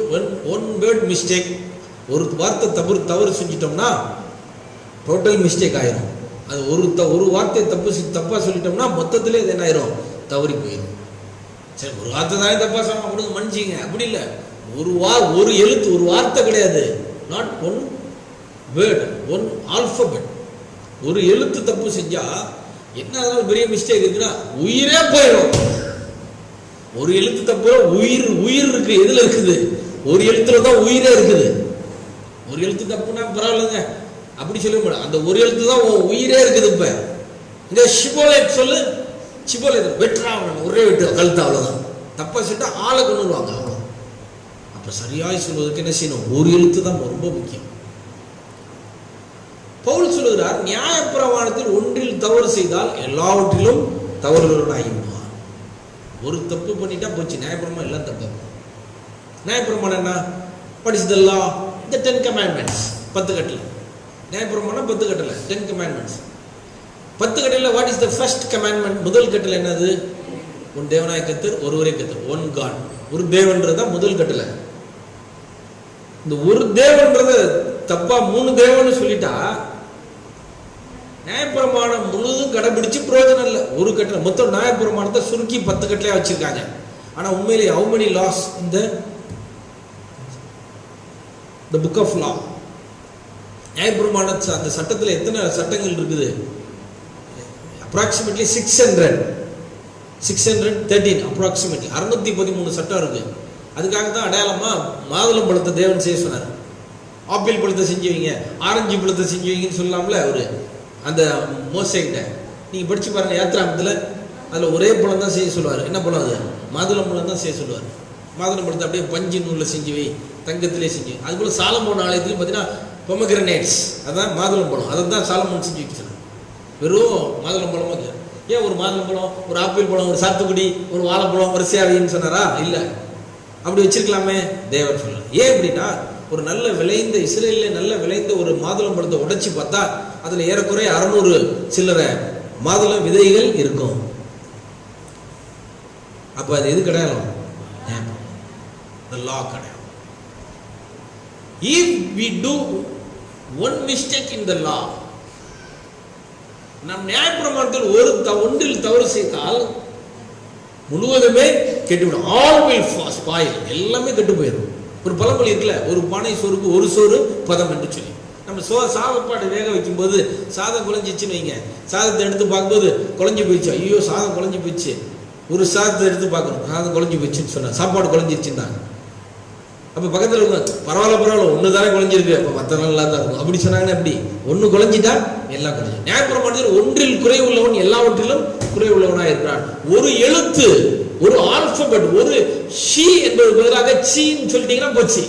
one word mistake, ஒரு வார்த்தை தவறு செஞ்சிட்டோம்னா டோட்டல் மிஸ்டேக் ஆயிரும். அது ஒரு வார்த்தை தப்பா சொல்லிட்டோம்னா மொத்தத்திலே இது என்ன ஆயிரும்? தவறி போயிடும். சரி, ஒரு வார்த்தை தானே தப்பா சொன்னா கொடுங்க மன்னிச்சிங்க, அப்படி இல்லை. ஒரு எழுத்து, ஒரு வார்த்தை கிடையாது. Not one word, one alphabet. ஒரு எழுத்து தப்பு செஞ்சா என்ன ஆனாலும் பெரிய மிஸ்டேக் இருக்குன்னா உயிரே போயிடும். ஒரு எழுத்து தப்பு, உயிர் இருக்கு. எதுல இருக்குது? ஒரு எழுத்துல தான் உயிரே இருக்குது. ஒரு எழுத்து தப்புனா பரவாயில்லைங்க, அப்படி சொல்ல முடியாது. அந்த ஒரு எழுத்து தான் உயிரே இருக்குது. இப்ப இந்த ஷிபோலேத் சொல்லு, ஷிபோலேத் வெட்டுறாங்க, ஒரே வெட்டு கழுத்து, அவ்வளவுதான். தப்பா சொல்லிட்டா ஆளை கொண்டுருவாங்க, அவ்வளோ. அப்ப சரியாய் சொல்வதற்கு என்ன செய்யணும்? ஒரு எழுத்து தான் ரொம்ப முக்கியம். பவுல் சொல்லுகிறார், நியாயப்பிரமாணத்தில் ஒன்றில் தவறு செய்தால் எல்லாவற்றிலும் தவறுகளுடன். ஒரு தப்பு பண்ணிட்டா போச்சு, நியாயப்பிரமாணம் எல்லாம் தப்பு. நியாயப்பிரமாணம் என்ன? What is the law? The 10 commandments. 10 கட்டளை. நியாயப்பிரமாணம் 10 கட்டளை, 10 commandments. 10 கட்டளையில what is the first commandment? முதல் கட்டளை என்னது? உன் தேவனாய கர்த்தர் ஒருவரே கர்த்தர், ஒன் காட். ஒரு தேவன்றது தான் முதல் கட்டளை. இந்த ஒரு தேவன்றது தப்பா 3 தேவன்னு சொல்லிட்டா நியாயப்பிரமாணம் முழுதும் கடைபிடிச்சு பிரயோஜனம் இல்லை. ஒரு கட்டளை மொத்தம் நியாயப்பிரமாணத்தை சுருக்கி 10 கட்டளையா வச்சிருக்காங்க. ஆனா உண்மையிலே how many laws in the book of law? நியாயப்பிரமாண அந்த சட்டத்தில் எத்தனை சட்டங்கள் இருக்குது? approximately 613 approximately 613 சட்டம் இருக்கு. அதுக்காக தான் அடையாளமா மாதுளம் பழத்தை தேவன் செய்ய சொன்னார். ஆப்பிள் பழத்தை செஞ்சு வைங்க, ஆரஞ்சு பழத்தை செஞ்சு வைங்கன்னு சொல்லலாம்ல அவரு அந்த மோசேகிட்ட. நீங்க படிச்சு பாருங்க யாத்ராமத்துல, அதுல ஒரே பழம் தான் செய்ய சொல்லுவார். என்ன பழம் அது? மாதுளம் பழம் தான் செய்ய சொல்லுவார். மாதுளம் பழத்தை அப்படியே பஞ்சு நூலில் செஞ்சு வை, தங்கத்திலே செஞ்சு. அதுபோல சாலமோன் ஆலயத்துலையும் பார்த்தீங்கன்னா பொமகிரனேட்ஸ், அதான் மாதுளம் பழம், அதை தான் சாலமோன் செஞ்சு வைக்க சொன்னார். வெறும் மாதுளம் பழமாக ஏன்? ஒரு மாதுளம் பழம், ஒரு ஆப்பிள் பழம், ஒரு சாத்துக்குடி, ஒரு வாழைப்பழம் வரிசையாவின்னு சொன்னாரா? இல்லை, அப்படி வச்சிருக்கலாமே. தேவன் சொல்லல. ஏன் அப்படின்னா, ஒரு நல்ல விளைந்த இஸ்ரேலில் நல்ல விளைந்த ஒரு மாதுளம் பழத்தை உடைச்சி பார்த்தா அதுல ஏறக்குறைய 600 சில்லறை மாதுளம் விதைகள் இருக்கும். அப்ப அது எது கிடையாது? The law கிடையாது. If we do one mistake in the law, நம் நியாயப்பிரமாணத்தில் ஒன்றில் தவறு செய்தால் முழுவதுமே கெட்டுவிடும். All will spoil, எல்லாமே கெட்டு போயிடும். ஒரு பழமொழி இருக்குல்ல, ஒரு பானை சோறுக்கு ஒரு சோறு பதம் என்று சொல்லி. நம்ம சாதப்பாடு வேக வைக்கும் போது சாதம் குழஞ்சிச்சுன்னு வைங்க, சாதத்தை எடுத்து பார்க்கும்போது குழஞ்சி போயிடுச்சு, ஐயோ சாதம் குழஞ்சி போயிடுச்சு. ஒரு சாதத்தை எடுத்து பார்க்கணும், சாதம் குழஞ்சி போயிடுச்சுன்னு சொன்னா சாப்பாடு குழஞ்சிருச்சுன்னாங்க. அப்போ பக்கத்தில் இருக்கும், பரவாயில்ல ஒன்று தானே குழஞ்சிருக்கு, அப்போ மற்ற நல்லா தான் இருக்கும் அப்படி சொன்னாங்கன்னா எப்படி? ஒன்று குழஞ்சிட்டா எல்லாம் குழஞ்சி. நியாயப்பிரமாணத்தில் ஒன்றில் குறை உள்ளவன் எல்லாவற்றிலும் குறை உள்ளவனாக இருக்கிறான். ஒரு எழுத்து, ஒரு ஆல்பபெட், ஒரு ஷி என்பது பதிலாக சீன்னு சொல்லிட்டீங்கன்னா போச்சு.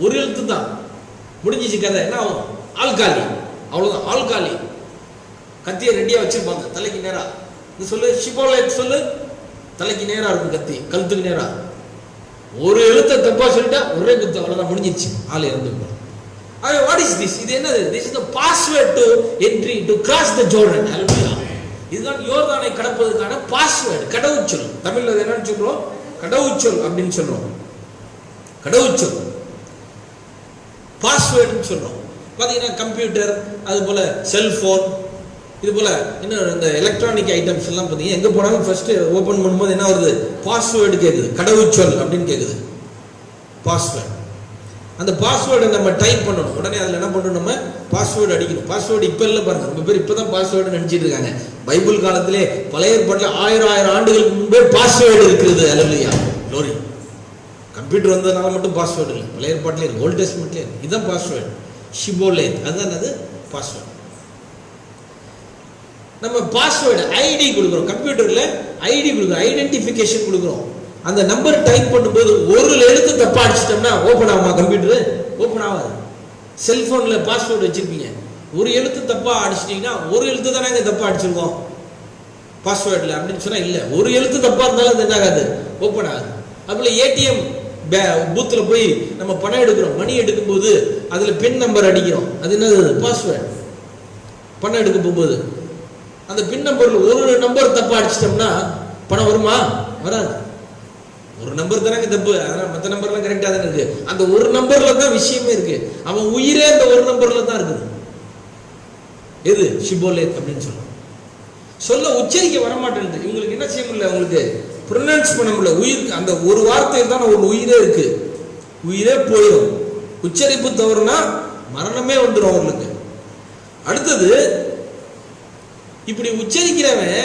ஒரு எழுத்து தான் முடிஞ்சிச்சு கதை. என்ன ஆகும்? ஆள்காலி, அவ்வளவுதான். ஆள்காலி. கத்தியை ரெடியா வச்சிருப்பாங்க தலைக்கு நேரா. இது சொல்லு, ஷிபோலேத் சொல்லு, தலைக்கு நேரா இருக்கும் கத்தி, கழுத்துக்கு நேரா. ஒரு எழுத்தை தப்பா சொல்லிட்டா ஒரே குத்து, அவ்வளவுதான், முடிஞ்சிருச்சு, ஆள் இறந்து போகும். What is this? இது என்னது? This is the password to entry to cross the Jordan. ஹalleluya. இதுதான் யோர்தானை கடப்பதற்கான பாஸ்வேர்டு, கடவுச்சொல். தமிழ்ல என்னன்னு சொல்றோம்? கடவுச்சொல் அப்படின்னு சொல்றோம். கடவுச்சொல், பாஸ்வேர்டுன்னு சொல்றோம். பாத்தீங்கன்னா கம்ப்யூட்டர், அது போல செல்போன், இது போல இன்னும் இந்த எலக்ட்ரானிக் ஐட்டம்ஸ் எல்லாம் பார்த்தீங்கன்னா எங்க போனாலும் ஃபர்ஸ்ட் ஓபன் பண்ணும்போது என்ன வருது? பாஸ்வேர்டு கேட்குது, கடவுச்சொல் அப்படின்னு கேட்குது. பாஸ்வேர்டு. அந்த பாஸ்வேர்டை நம்ம டைப் பண்ணணும். உடனே அதில் என்ன பண்ணணும்? நம்ம பாஸ்வேர்டு அடிக்கணும். பாஸ்வேர்டு இப்போ இல்லை பாருங்க, ரொம்ப பேர் இப்போ தான் பாஸ்வேர்டு நினச்சிட்டு இருக்காங்க. பைபிள் காலத்திலே பழைய ஏற்பாட்டில் 1000 ஆண்டுகளுக்கு முன்பே பாஸ்வேர்டு இருக்கிறது. அல்லேலூயா, க்ளோரி. கம்ப்யூட்டர் வந்ததுனால மட்டும் பாஸ்வேர்டு இல்லை, பழைய ஏற்பாட்டிலே இருக்கு, ஓல்ட் டெஸ்ட்மெண்ட்லேயே இருக்கு. இதுதான் பாஸ்வேர்டு. ஷிபோலேத், அதுதான் அது பாஸ்வேர்டு. நம்ம பாஸ்வேர்டு ஐடி கொடுக்குறோம், கம்ப்யூட்டரில் ஐடி கொடுக்குறோம், ஐடென்டிஃபிகேஷன் கொடுக்குறோம். அந்த நம்பர் டைப் பண்ணும்போது ஒரு எழுத்து தப்பா அடிச்சிட்டோம்னா ஓப்பன் ஆகுமா? கம்ப்யூட்டர் ஓப்பன் ஆகாது. செல்போன்ல பாஸ்வேர்டு வச்சிருப்பீங்க, ஒரு எழுத்து தப்பா அடிச்சிட்டீங்கன்னா ஒரு எழுத்து தானே தப்பா அடிச்சிருக்கோம், பாஸ்வேர்டில் அப்படின்னு சொன்னால் இல்லை. ஒரு எழுத்து தப்பாக இருந்தாலும் அது என்ன ஆகாது, ஓப்பன் ஆகுது. அதுபோல் ஏடிஎம் பூத்தில் போய் நம்ம பணம் எடுக்கிறோம், மணி எடுக்கும்போது அதில் பின் நம்பர் அடிக்கிறோம், அது என்னது, பாஸ்வேர்டு. பணம் எடுக்க போகும்போது அந்த பின் நம்பரில் ஒரு நம்பர் தப்பாக அடிச்சிட்டோம்னா பணம் வருமா, வராது. ஒரு நம்பர் தானே தப்பு, அதனால் மற்ற நம்பர்லாம் கரெக்டாக தானே இருக்கு. அந்த ஒரு நம்பர்ல தான் விஷயமே இருக்கு. அவன் உயிரே அந்த ஒரு நம்பர்ல தான் இருக்குது. எது, ஷிபோலேத் அப்படின்னு சொல்ல உச்சரிக்க வரமாட்டேங்குது. இவங்களுக்கு என்ன செய்ய முடியல, உங்களுக்கு ப்ரொனவுன்ஸ் பண்ண முடியல. உயிர் அந்த ஒரு வார்த்தையில் தான் ஒரு உயிரே இருக்கு. உயிரே போயிடும். உச்சரிப்பு தவறுனா மரணமே வந்துடும் அவங்களுக்கு. அடுத்தது, இப்படி உச்சரிக்கிறவன்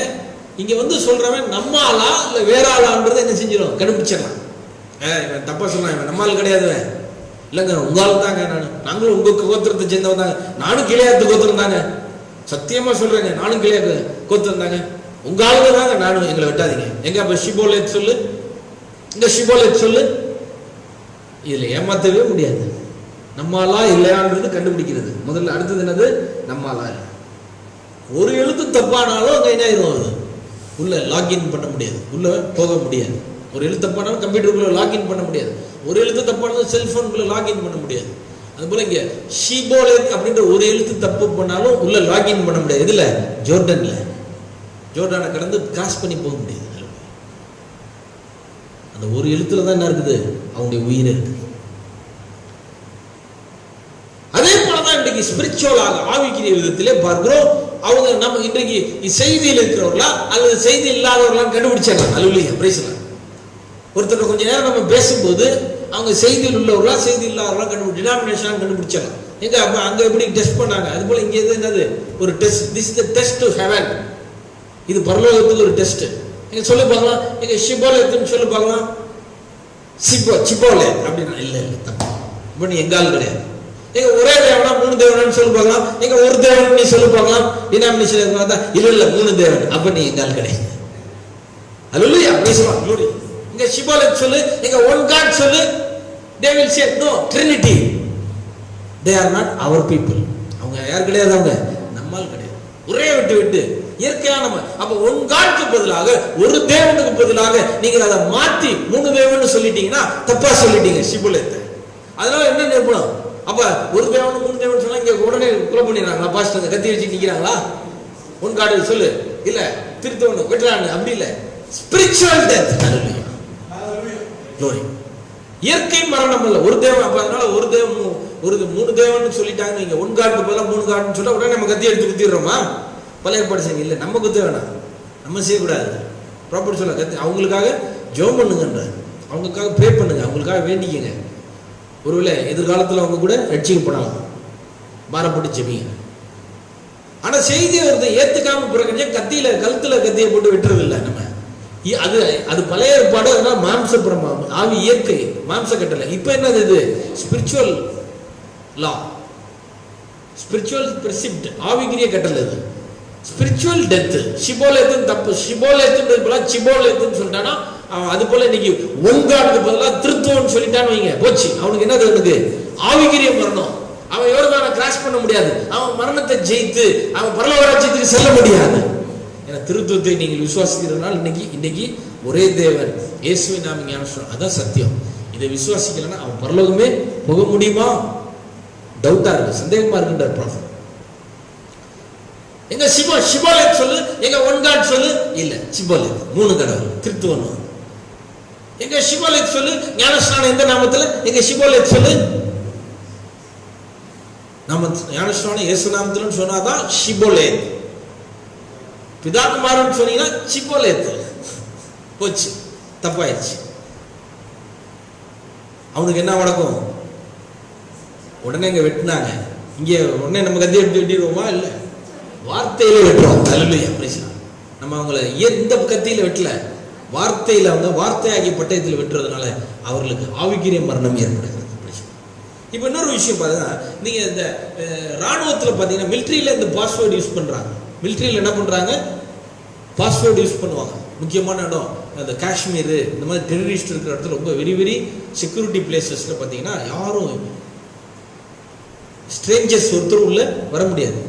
இங்க வந்து சொல்றவன் நம்ம ஆளா இல்ல வேற ஆளான்றது என்ன செஞ்சிடும், கண்டுபிடிச்சிடலாம். இவன் தப்பா சொன்னான், இவன் நம்ம ஆள் கிடையாது, இல்லைங்க உங்க ஆள் தாங்க, நாங்களும் உங்க கோத்திரத்தை சேர்ந்தவன் தாங்க, நானும் கிளையாத்து கோத்திரம் தாங்க, சத்தியமா சொல்றேங்க, நானும் கிளையாத்து கோத்திரம் தாங்க, உங்க ஆளுங்க தாங்க, நானும், எங்களை வெட்டாதீங்க. எங்க அப்ப ஷிபோலேத் சொல்லு, இந்த ஷிபோலேத் சொல்லு. இதுல ஏமாத்தவே முடியாது. நம்மாலா இல்லையான்றது கண்டுபிடிக்கிறது முதல்ல. அடுத்தது என்னது, நம்மாலா இல்லை. ஒரு எழுத்து தப்பானாலும் அங்க என்ன ஆயிரும், அது உள்ள லாகின் பண்ண முடியாது, உள்ள போக முடியாது. ஒரு எழுத்து தப்பானாலும் கம்ப்யூட்டருக்குள்ள லாகின் பண்ண முடியாது. ஒரு எழுத்து தப்பானாலும் செல்போனுக்குள்ள லாகின் பண்ண முடியாது. அதுபோல இங்க ஷிபோலேத் அப்படின்ற ஒரு எழுத்து தப்பு பண்ணாலும் உள்ள லாகின் பண்ண முடியாது. இதுல ஜோர்டன்ல, ஜோர்டானை கடந்து கிராஸ் பண்ணி போக முடியாது. அந்த ஒரு எழுத்துல தான் என்ன இருக்குது, அவங்களுடைய உயிர் இருக்குது. அதே போலதான் இன்றைக்கு ஸ்பிரிச்சுவலாக ஆவிக்கிற விதத்திலே பார்க்கிறோம். அவங்க நம்ம இன்றைக்கு செய்தியில் இருக்கிறவர்களா அல்லது செய்தி இல்லாதவர்களா கண்டுபிடிச்சாங்க. அல்லேலூயா, பிரைஸ் தி லார்ட். ஒருத்தர் கொஞ்ச நேரம் நம்ம பேசும்போது அவங்க செய்தியில் உள்ளவர்களா செய்தி இல்லாதவர்களா டினாமினேஷன் கண்டுபிடிச்சாங்க. எங்க அப்ப அங்க எப்படி டெஸ்ட் பண்ணாங்க, அது போல இங்க என்னது ஒரு test. This is the test to heaven. இது பரலோகத்துக்கு ஒரு டெஸ்ட். எங்க சொல்லி பார்க்கலாம், எங்க ஷிபோலேத்னு சொல்லி பார்க்கலாம். சிபோலேத் அப்படின்னா இல்ல இல்ல தப்பு. இப்ப நீ எங்கால் கிடையாது. எங்க ஒரே தேவனா மூணு தேவனான்னு சொல்லி பார்க்கலாம். எங்க ஒரு தேவன் நீ சொல்லி பார்க்கலாம். டினாமினேஷன் இருந்தா இல்ல இல்ல மூணு தேவன், அப்ப நீ எங்கால் கிடையாது. அல்லேலூயா, பிரைஸ் தி லார்ட். இங்க ஷிபோலேத் சொல்லு, எங்க ஒன் காட் சொல்லு. they will say no trinity, they are not our people. அவங்க யார் கிடையாது, அவங்க நம்மால் கிடையாது. ஒரே விட்டு இயற்கையான. அப்ப ஒன் காட்க்கு பதிலாக ஒரு தேவனுக்கு பதிலாக நீங்க அதை மாத்தி மூணு தேவன் சொல்லிட்டீங்கன்னா தப்பா சொல்லிட்டீங்க ஷிபோலேத். அதனால என்ன நிரூபணம், அப்ப ஒரு தேவன் மூணு தேவன் சொன்னா இங்க உடனே குல பண்ணிடுறாங்களா, பாஸ்டர் கத்தி வச்சு நிக்கிறாங்களா, ஒன் காட் சொல்லு, இல்ல திருத்தவனு வெட்டுறான்னு அப்படி இல்ல. Spiritual death. இயற்கை மரணம் இல்ல, ஒரு தேவன். அப்ப அதனால ஒரு தேவன் ஒரு மூணு தேவன் சொல்லிட்டாங்க, நீங்க ஒன் காட்டுக்கு பதிலாக மூணு காட்டுன்னு சொல்ல உடனே நம்ம கத்தி எடுத்து குத்திடுறோமா, பழைய ஏற்பாடு செய்யுங்க. இல்லை, நம்ம குத்த வேணாம், நம்ம செய்யக்கூடாது. ப்ராப்பர்ட்டி சொல்ல கத்தி அவங்களுக்காக ஜெபம் பண்ணுங்கன்ற, அவங்களுக்காக ப்ரே பண்ணுங்க, அவங்களுக்காக வேண்டிக்கங்க. ஒருவேளை எதிர்காலத்தில் அவங்க கூட ரட்சிக்கப்படலாம், பாரப்பட்டு ஜெபிங்க. ஆனா செய்தியை ஒருத்தர் ஏத்துக்காம பிறகு கத்தியில கழுத்துல கத்தியை போட்டு விட்டுறது இல்லை நம்ம. அது அது பழைய ஏற்பாடு. அதனால மாம்ச பிரமாம், ஆவி இயற்கை, மாம்ச கட்டளை. இப்ப என்னது, இது ஸ்பிரிச்சுவல் லா, ஸ்பிரிச்சுவல் பிரிசிப்ட், ஆவிக்குரிய கட்டளை. இது ஸ்பிரிச்சுவல் டெத். ஷிபோலேத் தப்பு, ஷிபோலேத்ன்றது போல சிபோலேத்னு சொல்லிட்டானா, அது போல இன்னைக்கு ஒன்காடுக்கு பதிலாக திருத்துவன்னு சொல்லிட்டான்னு வைங்க, போச்சு. அவனுக்கு என்னது, அவனுக்கு ஆவிக்குரிய மரணம். அவன் யோர்தானை கிராஸ் பண்ண முடியாது, அவன் மரணத்தை ஜெயித்து அவன் பரலோக ராஜ்யத்துக்கு செல்ல முடியாது. ஏன்னா திருத்துவத்தை நீங்கள் விசுவாசிக்கிறதுனால இன்னைக்கு ஒரே தேவன் இயேசுவை நாம ஞானஸ்நானம், அதான் சத்தியம். இதை விசுவாசிக்கலன்னா அவன் பரலோகமே போக முடியுமா, டவுட்டா இருக்கு, சந்தேகமா இருக்குன்ற ப்ராஃபட். எங்க ஷிபோலேத் சொல்லு, எங்க ஒன் காட் சொல்லு, இல்ல ஷிபோலேத் மூணு கடவுள் கிறிஸ்துவன். எங்க ஷிபோலேத் சொல்லு, ஞானஸ்நானம் எந்த நாமத்துல, எங்க ஷிபோலேத் சொல்லு. நம்ம ஞானஸ்நானம் இயேசு நாமத்துல சொன்னாதான் ஷிபோலேத். பிதாகுமாரன் சொன்னீங்கன்னா ஷிபோலேத், போச்சு, தப்பாயிடுச்சு. அவனுக்கு என்ன வழக்கம், உடனே இங்க வெட்டினாங்க, இங்க உடனே நம்ம கத்தி எடுத்து வெட்டிடுவோமா, இல்ல வார்த்தையில வெட்டுறோம். அல்லேலூயா, பிரைஸ் தி லார்ட். நம்ம அவங்கள எந்த கத்தியில வெட்டல, வார்த்தையில அவங்க வார்த்தையாகி பட்டயத்தில் வெட்டுறதுனால அவர்களுக்கு ஆவிக்குரிய மரணம் ஏற்படுகிறது. இப்ப இன்னொரு விஷயம் பாருங்க, நீங்க இந்த ராணுவத்துல பாத்தீங்கன்னா மிலிட்டரியில இந்த பாஸ்வேர்டு யூஸ் பண்றாங்க. மிலிட்டரியில் என்ன பண்றாங்க, பாஸ்வேர்டு யூஸ் பண்ணுவாங்க. முக்கியமான இடம் அந்த காஷ்மீர், இந்த மாதிரி டெரரிஸ்ட் இருக்கிற இடத்துல ரொம்ப வெரி வெரி செக்யூரிட்டி பிளேசஸ்ல பார்த்தீங்கன்னா யாரும் ஸ்ட்ரேஞ்சர்ஸ் ஒருத்தர் உள்ள வர முடியாது.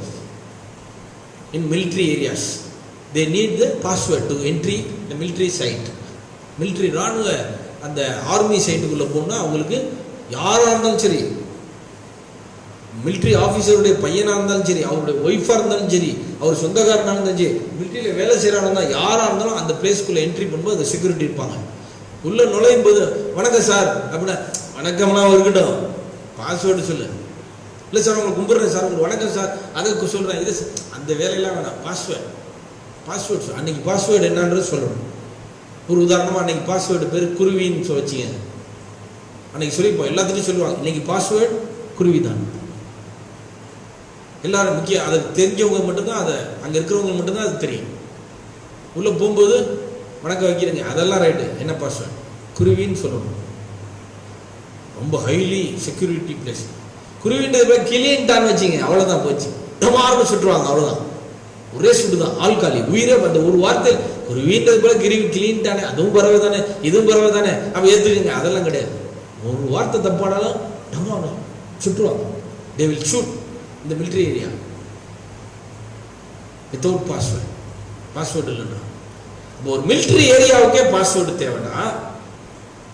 In military areas they need the password to entry the military site. military ராணுவ அந்த ஆர்மி சைட்டுக்குள்ள போனா அவங்களுக்கு யாரா இருந்தாலும் சரி, மிலிட்ரி ஆஃபீஸருடைய பையனா இருந்தாலும் சரி, அவருடைய ஒய்ஃபா இருந்தாலும் சரி, அவர் சொந்தக்காரனா இருந்தாலும் சரி, மிலிட்ரியில வேலை செய்யறாங்க யாரா இருந்தாலும் அந்த பிளேஸ்க்குள்ள என்ட்ரி பண்ணும்போது அந்த செக்யூரிட்டி இருப்பாங்க. உள்ள நுழையும் போது வணக்கம் சார் அப்படின்னா வணக்கம்லாம் இருக்கட்டும், பாஸ்வேர்டு சொல்லு. இல்லை சார் உங்களுக்கு கும்பிட்றேன் சார், உங்களுக்கு வணக்கம் சார் அதுக்கு சொல்கிறேன், இது அந்த வேலையெல்லாம் வேணாம். பாஸ்வேர்டு அன்னைக்கு பாஸ்வேர்டு என்னன்றது சொல்லணும். ஒரு உதாரணமாக அன்னைக்கு பாஸ்வேர்டு பேர் குருவின்னு வச்சிங்க, அன்னைக்கு சொல்லிப்போம், எல்லாத்துலையும் சொல்லுவாங்க இன்னைக்கு பாஸ்வேர்டு குருவி தான். எல்லாரும் முக்கியம், அதை தெரிஞ்சவங்க மட்டும்தான், அதை அங்கே இருக்கிறவங்க மட்டும்தான் அது தெரியும். உள்ளே போகும்போது வணக்கம் வைக்கிறீங்க, அதெல்லாம் ரைட்டு, என்ன பாஸ்வேர்டு குருவின்னு சொல்லணும். ரொம்ப ஹைலி செக்யூரிட்டி பிளேஸ். குருவின்றது போய் கிளின்ட்டான்னு வச்சிங்க, அவ்வளோதான் போச்சு, டமார்னு சுட்டுருவாங்க, அவ்வளோதான், ஒரே சுட்டு தான், ஆள்காலி உயிரே. அந்த ஒரு வார்த்தை குருவின்றது போல கிளீன்ட்டானே, அதுவும் பறவை தானே, இதுவும் பறவை தானே, அப்போ ஏற்றுக்குங்க, அதெல்லாம் கிடையாது. ஒரு வார்த்தை தப்பானாலும் டமார்னு சுட்டுருவாங்க. they will shoot in the military area without password இல்லைன்னா. ஒரு மிலிட்ரி ஏரியாவுக்கே பாஸ்வேர்டு தேவைன்னா,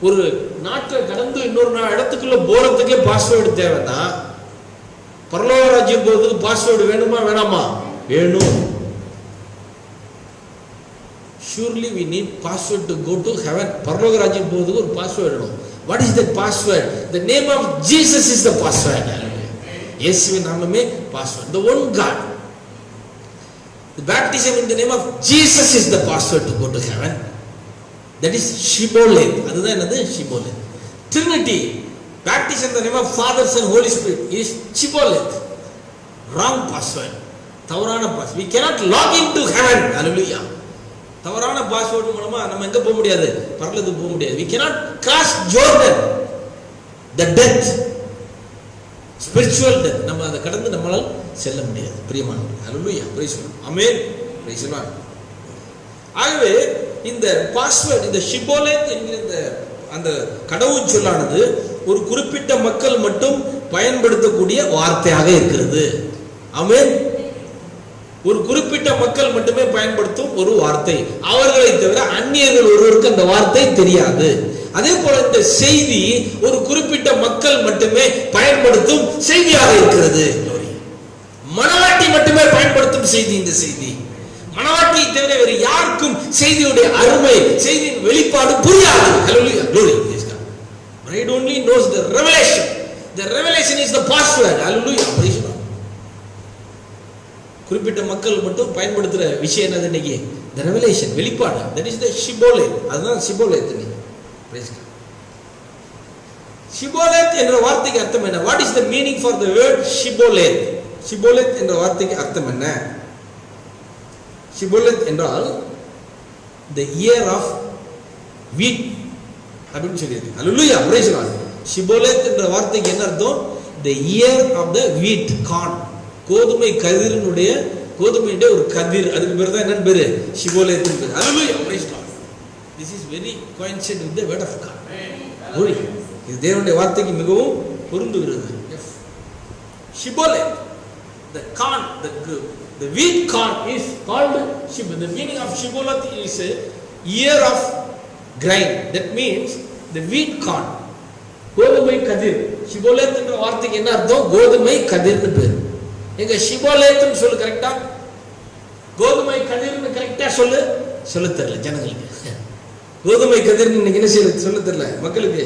ஒரு நாட்டை கடந்து இன்னொரு இடத்துக்குள்ள போறதுக்கே பாஸ்வேர்டு தேவைன்னா, பரலோக ராஜ்யம் போறதுக்கு பாஸ்வேர்டு வேணுமா வேணாமா? வேணும். surely we need password to go to heaven. பரலோக ராஜ்யம் போறதுக்கு ஒரு பாஸ்வேர்டு வேணும். what is that password? the name of Jesus is the password. இயேசுவின் நாமமே password. the one God. the baptism in the name of Jesus is the password to go to heaven. that is Shibboleth. அதுதான் என்னது? Shibboleth. Trinity, baptism in the name of Father, Son, Holy Spirit is Shibboleth. wrong password, தவறான password. we cannot log into heaven. hallelujah. தவறான password மூலமா நம்ம எங்க போக முடியாது? பரலோகத்துக்கு போக முடியாது. we cannot cross Jordan, the death, spiritual death. நம்ம அதை கடந்து நம்மளால் செல்ல முடியாது. பிரியமானவர்களே, ஹalleluya, praise God, amen, praise God. ஆகவே இந்த பாஸ்வேர்ட், இந்த ஷிபோலேத் என்கிற இந்த அந்த கடவுள் சொல்லானது ஒரு குறிப்பிட்ட மக்கள் மட்டும் பயன்படுத்தக்கூடிய வார்த்தையாக இருக்கிறது. ஆமென். ஒரு குறிப்பிட்ட மக்கள் மட்டுமே பயன்படுத்தும் ஒரு வார்த்தை, அவர்களை தவிர அந்நியர்கள் ஒருவருக்கு அந்த வார்த்தை தெரியாது. அதே போல இந்த செய்தி ஒரு குறிப்பிட்ட மக்கள் மட்டுமே பயன்படுத்தும் செய்தியாக இருக்கிறது. மனவாட்டி மட்டுமே பயன்படுத்தும் செய்தி இந்த செய்தி. மனவாட்டியை தவிர வேறு யாருக்கும் செய்தியுடைய அருமை, செய்தியின் வெளிப்பாடு புரியாது. Hallelujah, glory to God. Bride only knows the revelation. The revelation is the password. Hallelujah, praise God. குறிப்பிட்ட மக்கள் மட்டும் பயன்படுத்துற விஷயம் என்னது இன்னைக்கு? the revelation, வெளிப்பாடு. that is the Shibboleth. அதுதான் Shibboleth. praise God. Shibboleth என்ற வார்த்தைக்கு அர்த்தம் என்ன? what is the meaning for the word Shibboleth? Shibboleth என்ற வார்த்தைக்கு அர்த்தம் என்ன? Shibboleth என்றால் the ear of wheat அப்படின்னு சொல்லியிருக்கு. ஹalleluya, praise God. Shibboleth என்ற வார்த்தைக்கு என்ன அர்த்தம்? the ear of the wheat, corn. கோதுமை கதிரினுடைய, கோதுமையுடைய ஒரு கதிர், அதுக்கு பேர் தான் என்னன்னு பேரு? Shibboleth பேரு. ஹalleluya, praise God. this is very coincident with the word of God. glory. இது தேவனுடைய வார்த்தைக்கு மிகவும் பொருந்துகிறது. Shibboleth, the corn, the wheat corn is called Shibboleth. The meaning of Shibboleth is a ear of grain. That means the wheat corn, கோதுமை கதிர். Shibboleth என்ற வார்த்தைக்கு என்ன அர்த்தம்? கோதுமை கதிர்னு பேர். எங்க Shibbolethன்னு சொல்லு கரெக்டா, கோதுமை கதிர்னு கரெக்டா சொல்ல தெரியல ஜனங்களுக்கு. கோதுமை கதிர்னு இன்னைக்கு என்ன சொல்ல தெரியல மக்களுக்கு,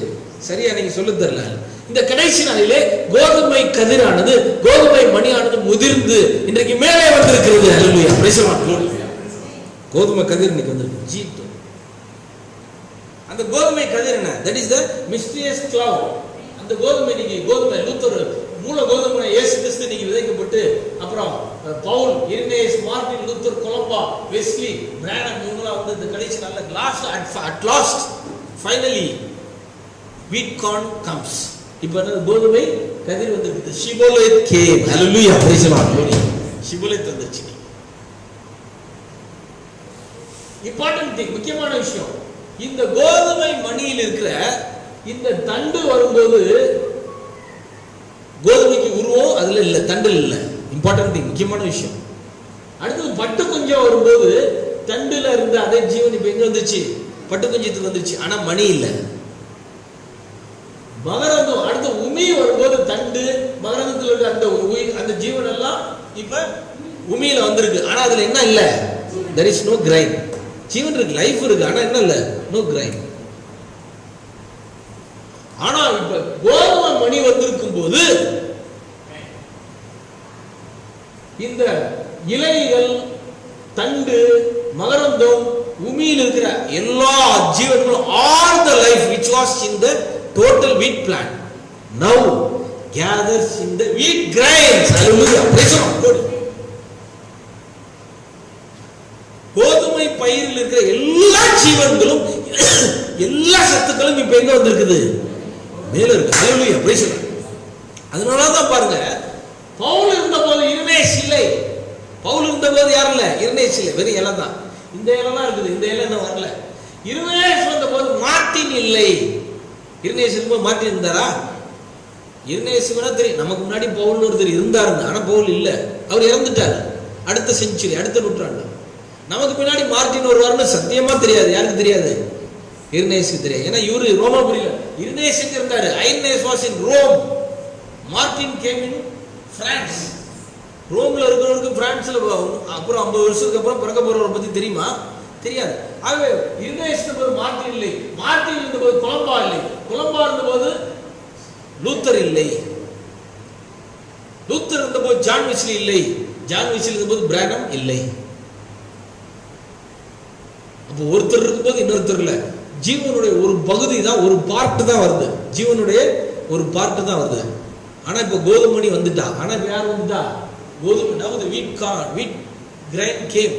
சரியா நீங்க சொல்ல தெரியல. இந்த கடைசி நாளிலே கோதுமை கதிரானது, கோதுமை மணியானது முதிர்ந்து இன்றைக்கு மேலே வந்திருக்கிறது. ஹalleluya, praise God. கோதுமை கதிர் இன்னைக்கு வந்திருக்கு. ஜீட், அந்த கோதுமை கதிர் என்ன? that is the mysterious cloud. அந்த கோதுமை இன்னைக்கு கோதுமை லூத்தர் மூல கோதுமை இயேசு கிறிஸ்து இன்னைக்கு விதைக்கப்பட்டு, அப்புறம் Paul, Irenaeus, Martin Luther, Columba, Wesley, Branham இவங்கலாம் வந்து இந்த கடைசி நாள்ல at last finally wheat corn comes. இப்போ கோதுமை கதிர் வந்திருக்கு. Shibboleth came. Hallelujah, praise the Lord, glory. Shibboleth வந்துச்சு. இம்பார்ட்டன்ட் திங், முக்கியமான விஷயம், இந்த கோதுமை மணியில் இருக்கிற இந்த தண்டு வரும்போது கோதுமைக்கு உருவம் அதுல இல்ல, தண்டில் இல்ல. இம்பார்ட்டன்ட் திங், முக்கியமான விஷயம். அடுத்து பட்டு கொஞ்சம் வரும்போது தண்டுல இருந்த அதே ஜீவன் இப்ப எங்க வந்துருச்சு? பட்டு குஞ்சத்துக்கு வந்துருச்சு. ஆனா மணி இல்லை. மகரந்தம் அடுத்த உமி வரும்போது தண்டு மகரந்தத்தில் இருக்க அந்த அந்த ஜீவன் எல்லாம் இப்ப உமியில வந்திருக்கு. ஆனா அதுல என்ன இல்ல? there is no grain. ஜீவன் இருக்கு, லைஃப் இருக்கு, ஆனா என்ன இல்ல? no grain. ஆனா இப்ப கோதுமை மணி வந்திருக்கும் போது இந்த இலைகள், தண்டு, மகரந்தம், உமியில் இருக்கிற எல்லா ஜீவன்களும் all the life which was in the total wheat plant now gathers in the wheat grains. Hallelujah. Praise God. கோதுமை பயிரில் இருக்கிற எல்லா ஜீவன்களும் எல்லா சத்துக்களும் இப்ப எங்க வந்திருக்குது? மேல இருக்கு. ஹalleluya. praise God. அதனால தான் பாருங்க, பவுல் இருந்தபோது இர்னேஸ் இல்லை. பவுல் இருந்தபோது யாரும் இல்ல? இர்னேஸ் இல்லை, வெறும் இலை தான். இந்த இலை தான் இருக்குது, இந்த இலை என்ன வரல. இர்னேஸ் வந்தபோது மார்ட்டின் இல்லை. இர்னேஸ் இருக்கும்போது மார்ட்டின் இருந்தாரா? இர்னேஸ் வேணா தெரியும், நமக்கு முன்னாடி பவுல்னு ஒருத்தர் இருந்தாருங்க, ஆனா பவுல் இல்ல, அவர் இறந்துட்டாரு. அடுத்த செஞ்சுரி, அடுத்த நூற்றாண்டு. நமக்கு பின்னாடி மார்ட்டின் வருவாருன்னு சத்தியமா தெரியாது. யாருக்கு தெரியாது? இர்னேஸுக்கு தெரியாது. ஏன்னா இவரு ரோமாபுரியில இர்னேஸ் எங்க இருந்தாரு? Irenaeus was in Rome. Martin came in France. ரோம்ல இருக்கிறவருக்கு பிரான்ஸ்ல அப்புறம் 50 வருஷத்துக்கு அப்புறம் பிறக்க போறவரை பத்தி தெரியுமா? தெரியாது. ஆகவே இர்னேஸ் இருந்தபோது மார்ட்டின் இல்லை, மார்ட்டின் இருந்தபோது கொலம்பா இல்லை, கொலம்பா இருந்தபோது லூத்தர் இல்லை, லூத்தர் இருந்தபோது ஜான் வெஸ்லி இல்லை, ஜான் வெஸ்லி இருந்தபோது பிரானம் இல்லை. அப்போ ஒருத்தர் இருக்கும்போது இன்னொருத்தர் இல்ல. ஜீவனுடைய ஒரு பகுதி தான், ஒரு பார்ட் தான் வருது. ஜீவனுடைய ஒரு பார்ட் தான் வருது. ஆனா இப்ப கோதுமணி வந்துட்டா. ஆனா இப்ப யார் வந்துட்டா? கோதுமை. now the wheat grain came,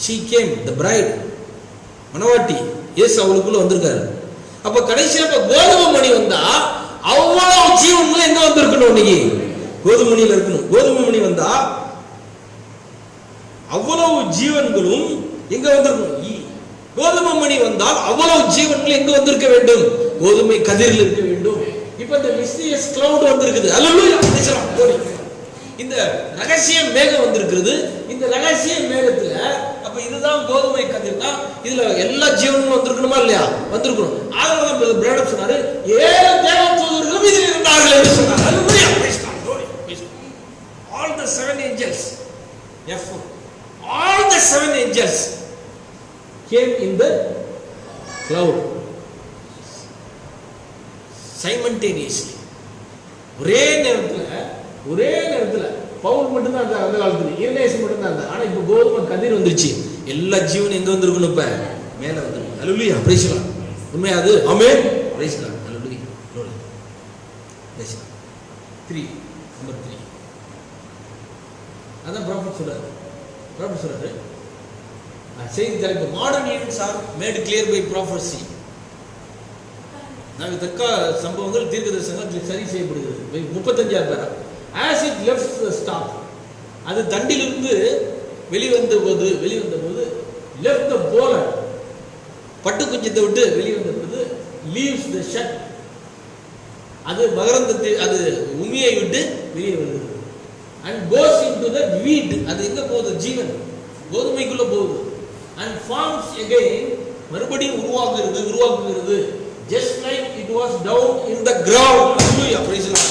she came, the bride, மணவாட்டி இயேசு அவளுக்குள்ள வந்திருக்காரு. அப்ப கடைசியா இப்ப கோதுமை மணி வந்தா அவ்வளவு ஜீவன்களும் எங்க வந்திருக்கணும்? இன்னைக்கு கோதுமணியில இருக்கணும். கோதுமை மணி வந்தா அவ்வளவு ஜீவன்களும் எங்க வந்திருக்கணும்? கோதுமை மணி வந்தால் அவ்வளவு ஜீவன்கள் எங்க வந்திருக்க வேண்டும்? கோதுமை கதிரில் இருக்க வேண்டும். இப்ப இந்த மிஸ்டீரியஸ் கிளவுட் வந்திருக்குது. அல்லேலூயா. இந்த ரகசிய மேகம் வந்திருக்கிறது. இந்த ரகசிய மேகத்துல அப்ப இதுதான் கோதுமை கதிர்னா இதுல எல்லா ஜீவன்களும் வந்திருக்கணுமா இல்லையா? வந்திருக்கணும். அதனால பிரதர் சொன்னாரு, 7 தேவதூதர்களும் இதில் இருந்தார்கள் என்று சொன்னார். அல்லேலூயா. all the 7 angels, all the 7 angels came in the cloud simultaneously. ஒரே நேரத்துல பவுல் மட்டும் தான் அந்த காலத்துல, இர்னேஸ் மட்டும் தான். ஆனா இப்ப கோதுமை கதிர் வந்துருச்சு. எல்லா ஜீவனும் எங்க வந்திருக்கணும்? இப்ப மேல வந்துரும். ஹalleluya. praise God. உண்மையா அது? ஆமென். praise God. ஹalleluya. glory. praise God. 3 number 3 அதான் ப்ராஃபட் சொல்றாரு. செய்தி தலைப்பு, modern events are made clear by prophecy. நாங்கள் தக்க சம்பவங்கள் தீர்க்க தரிசனங்கள் சரி செய்யப்படுகிறது. 35 பேரா. as it left the stalk, அது தண்டிலிருந்து வெளிவந்த போது left the pollen, பட்டு குஞ்சத்தை விட்டு வெளிவந்த போது leaves the shed, அது மகரந்தத்தை அது உமியை விட்டு வெளியே வருகிறது. and goes into the wheat, அது எங்க போகுது? ஜீவன் கோதுமைக்குள்ள போகுது. and forms again, மறுபடியும் உருவாக்குகிறது just like it was down in the ground. Hallelujah. praise God.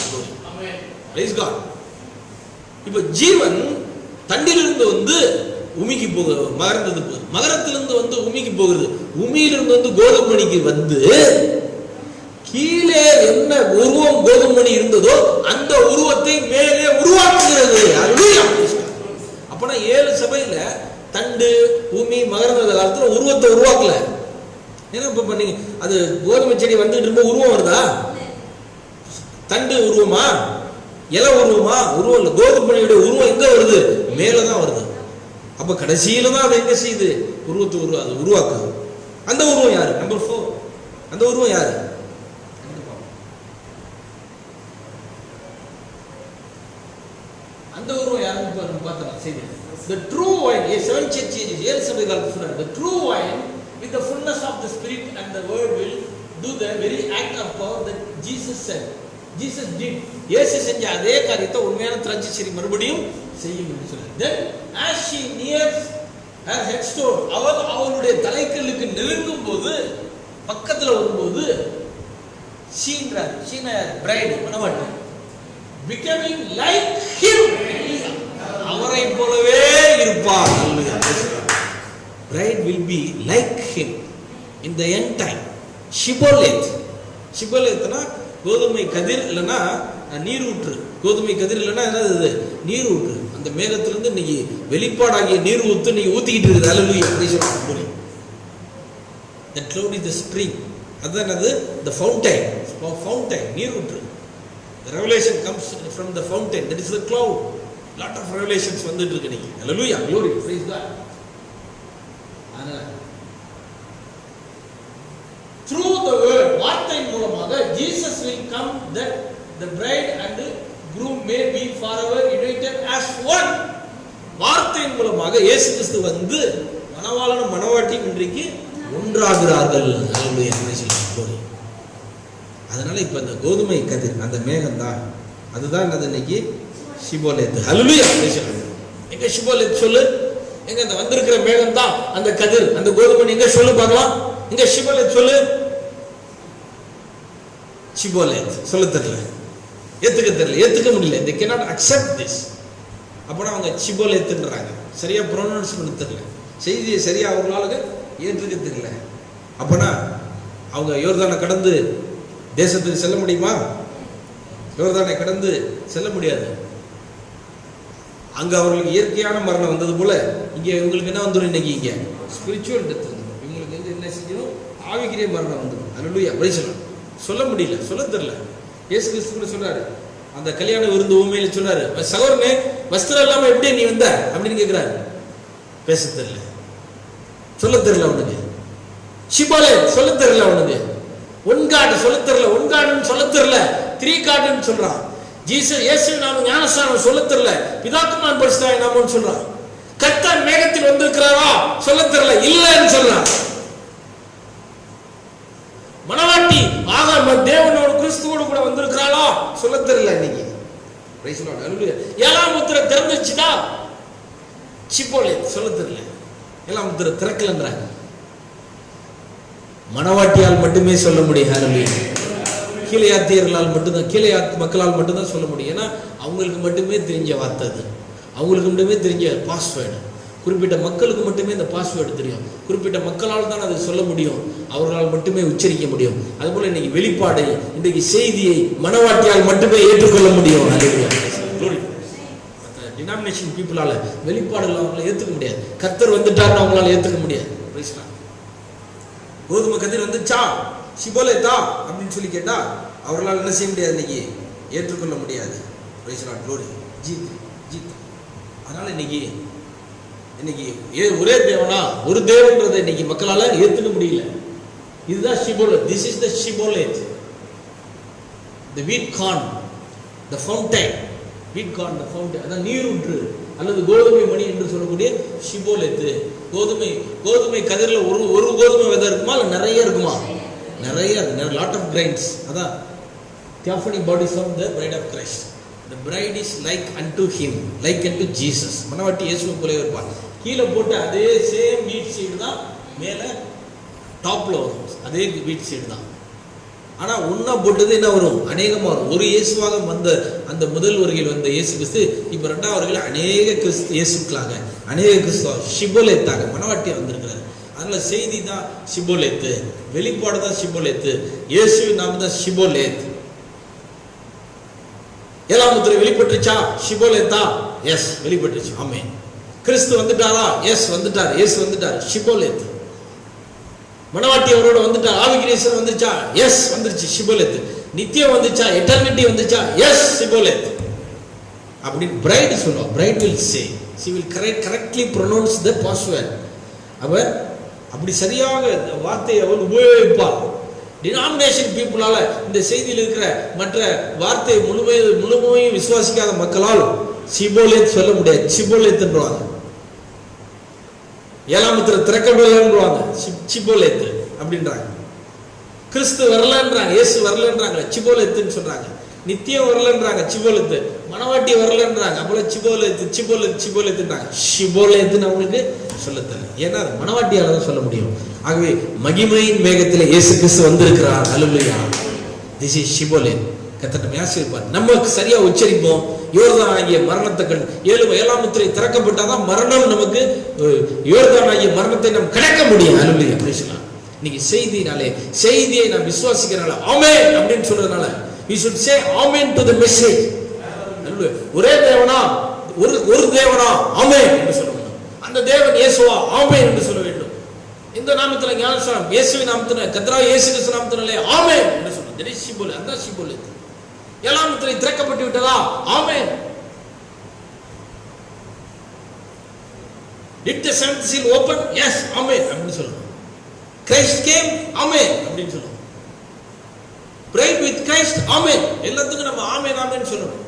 Amen. praise God. இப்ப ஜீவன் தண்டிலிருந்து வந்து உமிக்கு போகுது, மகரத்திலிருந்து வந்து உமிக்கு போகிறது, உமியிலிருந்து வந்து கோதுமணிக்கு வந்து கீழே என்ன உருவம் கோதுமணி இருந்ததோ அந்த உருவத்தை மேலே உருவாக்குகிறது. அப்பனா 7 சபையில தண்டு, உமி, மகரந்த காலத்துல உருவத்தை உருவாக்கல. ஏன்னா இப்ப பண்ணீங்க அது கோதுமை செடி வந்துட்டு இருக்கும்போது உருவம் வருதா? தண்டு உருவமா? இலை உருவமா? உருவம் இல்லை. கோதுமையோட உருவம் எங்க வருது? மேலதான் வருது. அப்ப கடைசியில தான் அது எங்க செய்யுது? உருவத்தை உருவாக்குது. அந்த உருவம் யாரு? நம்பர் 4. அந்த உருவம் யாரு? அந்த உருவம் யாருன்னு பார்த்தோம். செய்தி the true wine, a 7 churches, 7 சபை காலத்துல சொல்றாரு, the true wine with the fullness of the spirit and the word will do the very act of power that Jesus said. Jesus did. இயேசு செஞ்ச அதே காரியத்தை உண்மையான திராட்சை செடி மறுபடியும் செய்யும் என்று சொல்றாரு. Then as she nears her headstone, அவளுடைய தலைக்கல்லுக்கு நெருங்கும் போது, பக்கத்துல வரும்போது, bride, மணவாட்டி, becoming like him, அவரை போலவே இருப்பார். Bride will be like him in the end time. ஷிபோலேத்னா கோதுமை கதிர் இல்லைன்னா நீரூற்று. கோதுமை கதிர் இல்லைன்னா என்னது? நீரூற்று. அந்த மேகத்திலிருந்து இன்னைக்கு வெளிப்பாடாகிய நீர் ஊத்து நீங்க ஊத்திக்கிட்டு இருக்குது. அல்லேலூயா. The cloud is the spring. அதான் அது the fountain. நீரூற்று. The revelation comes from the fountain. That is the cloud. Lot of revelations வந்துட்டு இருக்கு இன்னைக்கு. Hallelujah. Glory. Praise God. Through the word, வார்த்தை மூலமாக Jesus will come that the bride and groom may be forever united as one. வார்த்தையின் மூலமாக இயேசு கிறிஸ்து வந்து மணவாளனும் மணவாட்டியும் இன்றைக்கு ஒன்றாகிறார்கள். ஹல்லேலூயா. அதனால இப்ப இந்த கோதுமை கதிர் அந்த மேகம் தான், அதுதான் அது இன்னைக்கு ஷிபோலேத். ஹல்லேலூயா. எங்க ஷிபோலேத் சொல்லு, எங்க அந்த வந்திருக்கிற மேகம் தான் அந்த கதிர் அந்த கோதுமை, எங்க சொல்லு பார்க்கலாம். இங்க ஷிபோலேத் சொல்லு. ஷிபோலேத் சொல்ல தெரியல, ஏத்துக்க முடியல. they cannot accept this. அப்பனா அவங்க ஷிபோலேத்ன்றாங்க. சரியா ப்ரொனவுன்ஸ் பண்ண தெரியல, செய்தியை சரியா அவங்களால ஏற்றுக்க தெரியல. அப்பனா அவங்க யோர்தானை கடந்து தேசத்துக்கு செல்ல முடியுமா? யோர்தானை கடந்து செல்ல முடியாது. அங்க அவர்களுக்கு இயற்கையான மரணம் வந்தது போல இங்க இவங்களுக்கு என்ன வந்துடும்? இன்னைக்கு இங்க ஸ்பிரிச்சுவல் டெத் வந்துடும். இவங்களுக்கு வந்து என்ன செஞ்சிடும்? ஆவிக்குரிய மரணம் வந்துடும். அல்லேலூயா. பிரைஸ். சொல்ல முடியல, சொல்ல தெரியல. இயேசு கிறிஸ்து கூட சொல்றாரு, அந்த கல்யாண விருந்து உண்மையில சொன்னாரு, சகோதரனே வஸ்திரம் இல்லாம எப்படி நீ வந்த அப்படின்னு கேட்கிறாரு. பேச தெரியல, சொல்ல தெரியல அவனுக்கு. ஷிபோலே சொல்ல தெரியல அவனுக்கு. ஒன் காட் சொல்ல தெரியல, ஒன் காட்னு சொல்ல தெரியல, த்ரீ காட்னு சொல்றான். இயேசு நாம ஞானஸ்நானம் சொல்ல தெரியல, பிதாக்குமாரன் பரிசுத்த நாமம்னு சொல்றான். கர்த்தர் மேகத்தில் வந்திருக்கிறாரா சொல்ல தெரியல, இல்லன்னு சொல்றான். மணவாட்டி ஆக தேவனோட கிறிஸ்துவோடு கூட வந்திருக்கிறாளா சொல்ல தெரியல இன்னைக்கு. Praise Lord. ஹல்லேலூயா. ஏழாம் முத்திரை திறந்துச்சுதா? ஷிபோலேத் சொல்ல தெரியல, ஏழாம் முத்திரை திறக்கலன்றாங்க. மணவாட்டியால் மட்டுமே சொல்ல முடியும். ஹல்லேலூயா. கீழையாத்தியர்களால் மட்டும்தான், கீழையாத் மக்களால் மட்டும்தான் சொல்ல முடியும். ஏன்னா அவங்களுக்கு மட்டுமே தெரிஞ்ச வார்த்தை அது, அவங்களுக்கு மட்டுமே தெரிஞ்ச பாஸ்வேர்டு. குறிப்பிட்ட மக்களுக்கு மட்டுமே இந்த பாஸ்வேர்டு தெரியும். குறிப்பிட்ட மக்களால் தான் அதை சொல்ல முடியும், அவர்களால் மட்டுமே உச்சரிக்க முடியும். அதுபோல இன்னைக்கு வெளிப்பாடை, இன்றைக்கு செய்தியை மணவாட்டியால் மட்டுமே ஏற்றுக்கொள்ள முடியும். டினாமினேஷன் பீப்புளால வெளிப்பாடுகள் அவங்களால ஏற்றுக்க முடியாது. கர்த்தர் வந்துட்டாருன்னு அவங்களால ஏற்றுக்க முடியாது. கோதுமை கதிர் வந்துச்சா ஷிபோலேத்தா அப்படின்னு சொல்லி கேட்டா அவர்களால் என்ன செய்ய முடியாது, இன்னைக்கு ஏற்றுக்கொள்ள முடியாது. அதனால இன்னைக்கு ஒரே தேவனா, ஒரு தேவன்றதை இன்னைக்கு மக்களால ஏத்துக்க முடியல. இதுதான் shibboleth. This is the shibboleth, the wheat corn, the fountain. wheat corn, the fountain, அதான் நீரூற்று அல்லது கோதுமை மணி என்று சொல்லக்கூடிய ஷிபோலேத். கோதுமை கதிரில் ஒரு கோதுமை விதை இருக்குமா, இல்லை நிறைய இருக்குமா? நிறைய இருக்கு, lot of grains. அதான் theophany bodies of the bride of Christ. The bride is like unto him, like unto Jesus. மணவாட்டி இயேசுவை போலவே இருப்பார். கீழே போட்டு அதே சேம் வீட் சீடு தான் மேலே டாப்ல வரும், அதே வீட் சீடு தான். ஆனா ஒன்னா போட்டது என்ன வரும்? அநேகமா வரும். ஒரு இயேசுவாக வந்த அந்த முதல் வருகையில் வந்த இயேசு கிறிஸ்து இப்ப இரண்டாவது வருகையில் அநேக கிறிஸ்து இயேசுக்களாக, அநேக கிறிஸ்துவ ஷிபோலேத்தாக மணவாட்டியா வந்திருக்கிறார். அதனால செய்தி தான் ஷிபோலேத்து, வெளிப்பாடு தான் ஷிபோலேத்து, இயேசுவின் நாமம் தான் ஷிபோலேத். ஏழாம் முத்திரை வெளிப்பட்டுச்சா? ஷிபோலேத்தா? எஸ், வெளிப்பட்டுச்சு. ஆமென். கிறிஸ்து வந்துட்டாரா? எஸ், வந்துட்டார். இயேசு வந்துட்டார். ஷிபோலேத். மணவாட்டி அவரோட வந்துட்டார். ஆவிகிரேசர் வந்துச்சா? எஸ், வந்துருச்சு. ஷிபோலேத். நித்தியம் வந்துச்சா? எட்டர்னிட்டி வந்துச்சா? S, shibboleth. அப்படி பிரைட் சொல்லுவா. Bright will say, she will correctly pronounce the password. அவர் அப்படி சரியாக வார்த்தையை அவர் உபயோகிப்பார். டினாமினேஷன் பீப்புளால, இந்த செய்தியில் இருக்கிற மற்ற வார்த்தையை முழுமையும் விசுவாசிக்காத மக்களால் ஷிபோலேத் சொல்ல முடியாது. ஷிபோலேத்ன்றாங்க. ஏழாம் முத்திரை திறக்கவில்லைன்றாங்க, ஷிபோலேத் அப்படின்றாங்க. கிறிஸ்து வரலன்றாங்க, இயேசு வரலன்றாங்க, ஷிபோலேத்னு சொல்றாங்க. நித்தியம் வரலன்றாங்க, ஷிபோலேத். மனவாட்டி வரலன்றாங்க. அப்போல சிபோலேத்துன்றாங்க. ஷிபோலேத்துன்னு அவங்களுக்கு சொல்ல தெரியல. ஏன்னா அது மனவாட்டியால தான் சொல்ல முடியும். ஆகவே மகிமையின் மேகத்திலே இயேசு கிறிஸ்து வந்திருக்கிறார். அல்லேலூயா. This is shibboleth. கர்த்தர் ஆசீர்வதிப்பார். நம்ம சரியா உச்சரிப்போம். யோர்தான் ஆகிய மரணத்தை ஏழாம் முத்திரை திறக்கப்பட்டாதான் மரணம் நமக்கு யோர்தான் ஆகிய மரணத்தை நாம் கடக்க முடியும். அல்லேலூயா. பேசலாம். இன்னைக்கு செய்தியை நாம் விசுவாசிக்கிறனால ஆமென் அப்படின்னு சொல்றதுனால we should say amen to the message. ஒரே தேவனா ஒரு தேவனா ஆமென் என்று சொல்ல வேண்டும். அந்த தேவன் இயேசுவா ஆமென் என்று சொல்ல வேண்டும். இந்த நாமத்துல ஞானஸ்நானம் இயேசுவின் நாமத்திலே கர்த்தராகிய இயேசு கிறிஸ்து நாமத்திலே ஆமென் என்று சொல்ல. திரிசி போல அந்த சிபோல ஏழாம் முத்திரை திறக்கப்பட்டு விட்டதா? ஆமென். Did the seventh seal open? Yes, amen அப்படின்னு சொல்லணும். Christ came, amen அப்படின்னு சொல்லணும். Prayed with Christ, amen. எல்லாத்துக்கும் நம்ம ஆமென் ஆமென் சொல்லணும்.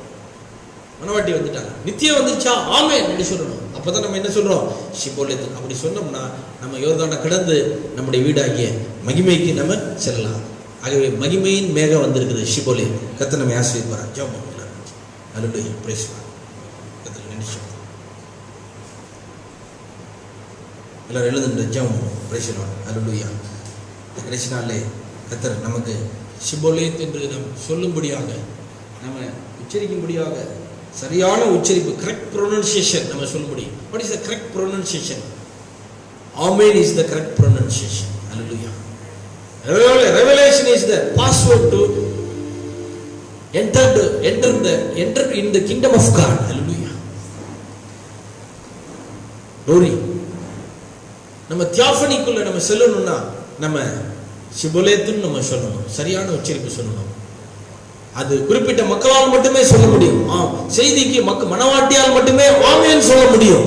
மனவாட்டி வந்துட்டாங்க, நித்தியம் வந்துச்சா? ஆமென் என்று சொல்லணும். அப்பதான் நம்ம என்ன சொல்றோம்? ஷிபோலேத். அப்படி சொன்னோம்னா நம்ம யோர்தானை கடந்து நம்முடைய வீடாகிய மகிமைக்கு நம்ம செல்லலாம். ஆகவே மகிமையின் மேகம் வந்திருக்குது ஷிபோலேத். கர்த்தர் நம்மை ஆசீர்வதிப்பார். ஜெபம் பண்ணலாம். அல்லேலூயா. Praise God. கர்த்தர் நினைச்சு எல்லாரும் எழுந்து ஜெபம் பண்ணுவோம். Praise God. அல்லேலூயா. கடைசி நாளிலே கர்த்தர் நமக்கு ஷிபோலேத் என்று நாம் சொல்லும்படியாக, நம்ம உச்சரிக்கும்படியாக சரியான உச்சரிப்பு, கரெக்ட் ப்ரொனன்சியேஷன் நம்ம சொல்ல முடியும். What is the correct pronunciation? Amen is the correct pronunciation. Hallelujah. Revelation is the password to enter in the kingdom of God. Hallelujah. Glory. நம்ம தியாஃபனிக்குள்ள நம்ம செல்லணும்னா நம்ம ஷிபோலேத்துன்னு நம்ம சொல்லணும். சரியான உச்சரிப்பு சொல்லணும். அது குறிப்பிட்ட மக்களால் மட்டுமே சொல்ல முடியும். செய்திக்கு மனவாட்டியால் மட்டுமே ஆமென் சொல்ல முடியும்.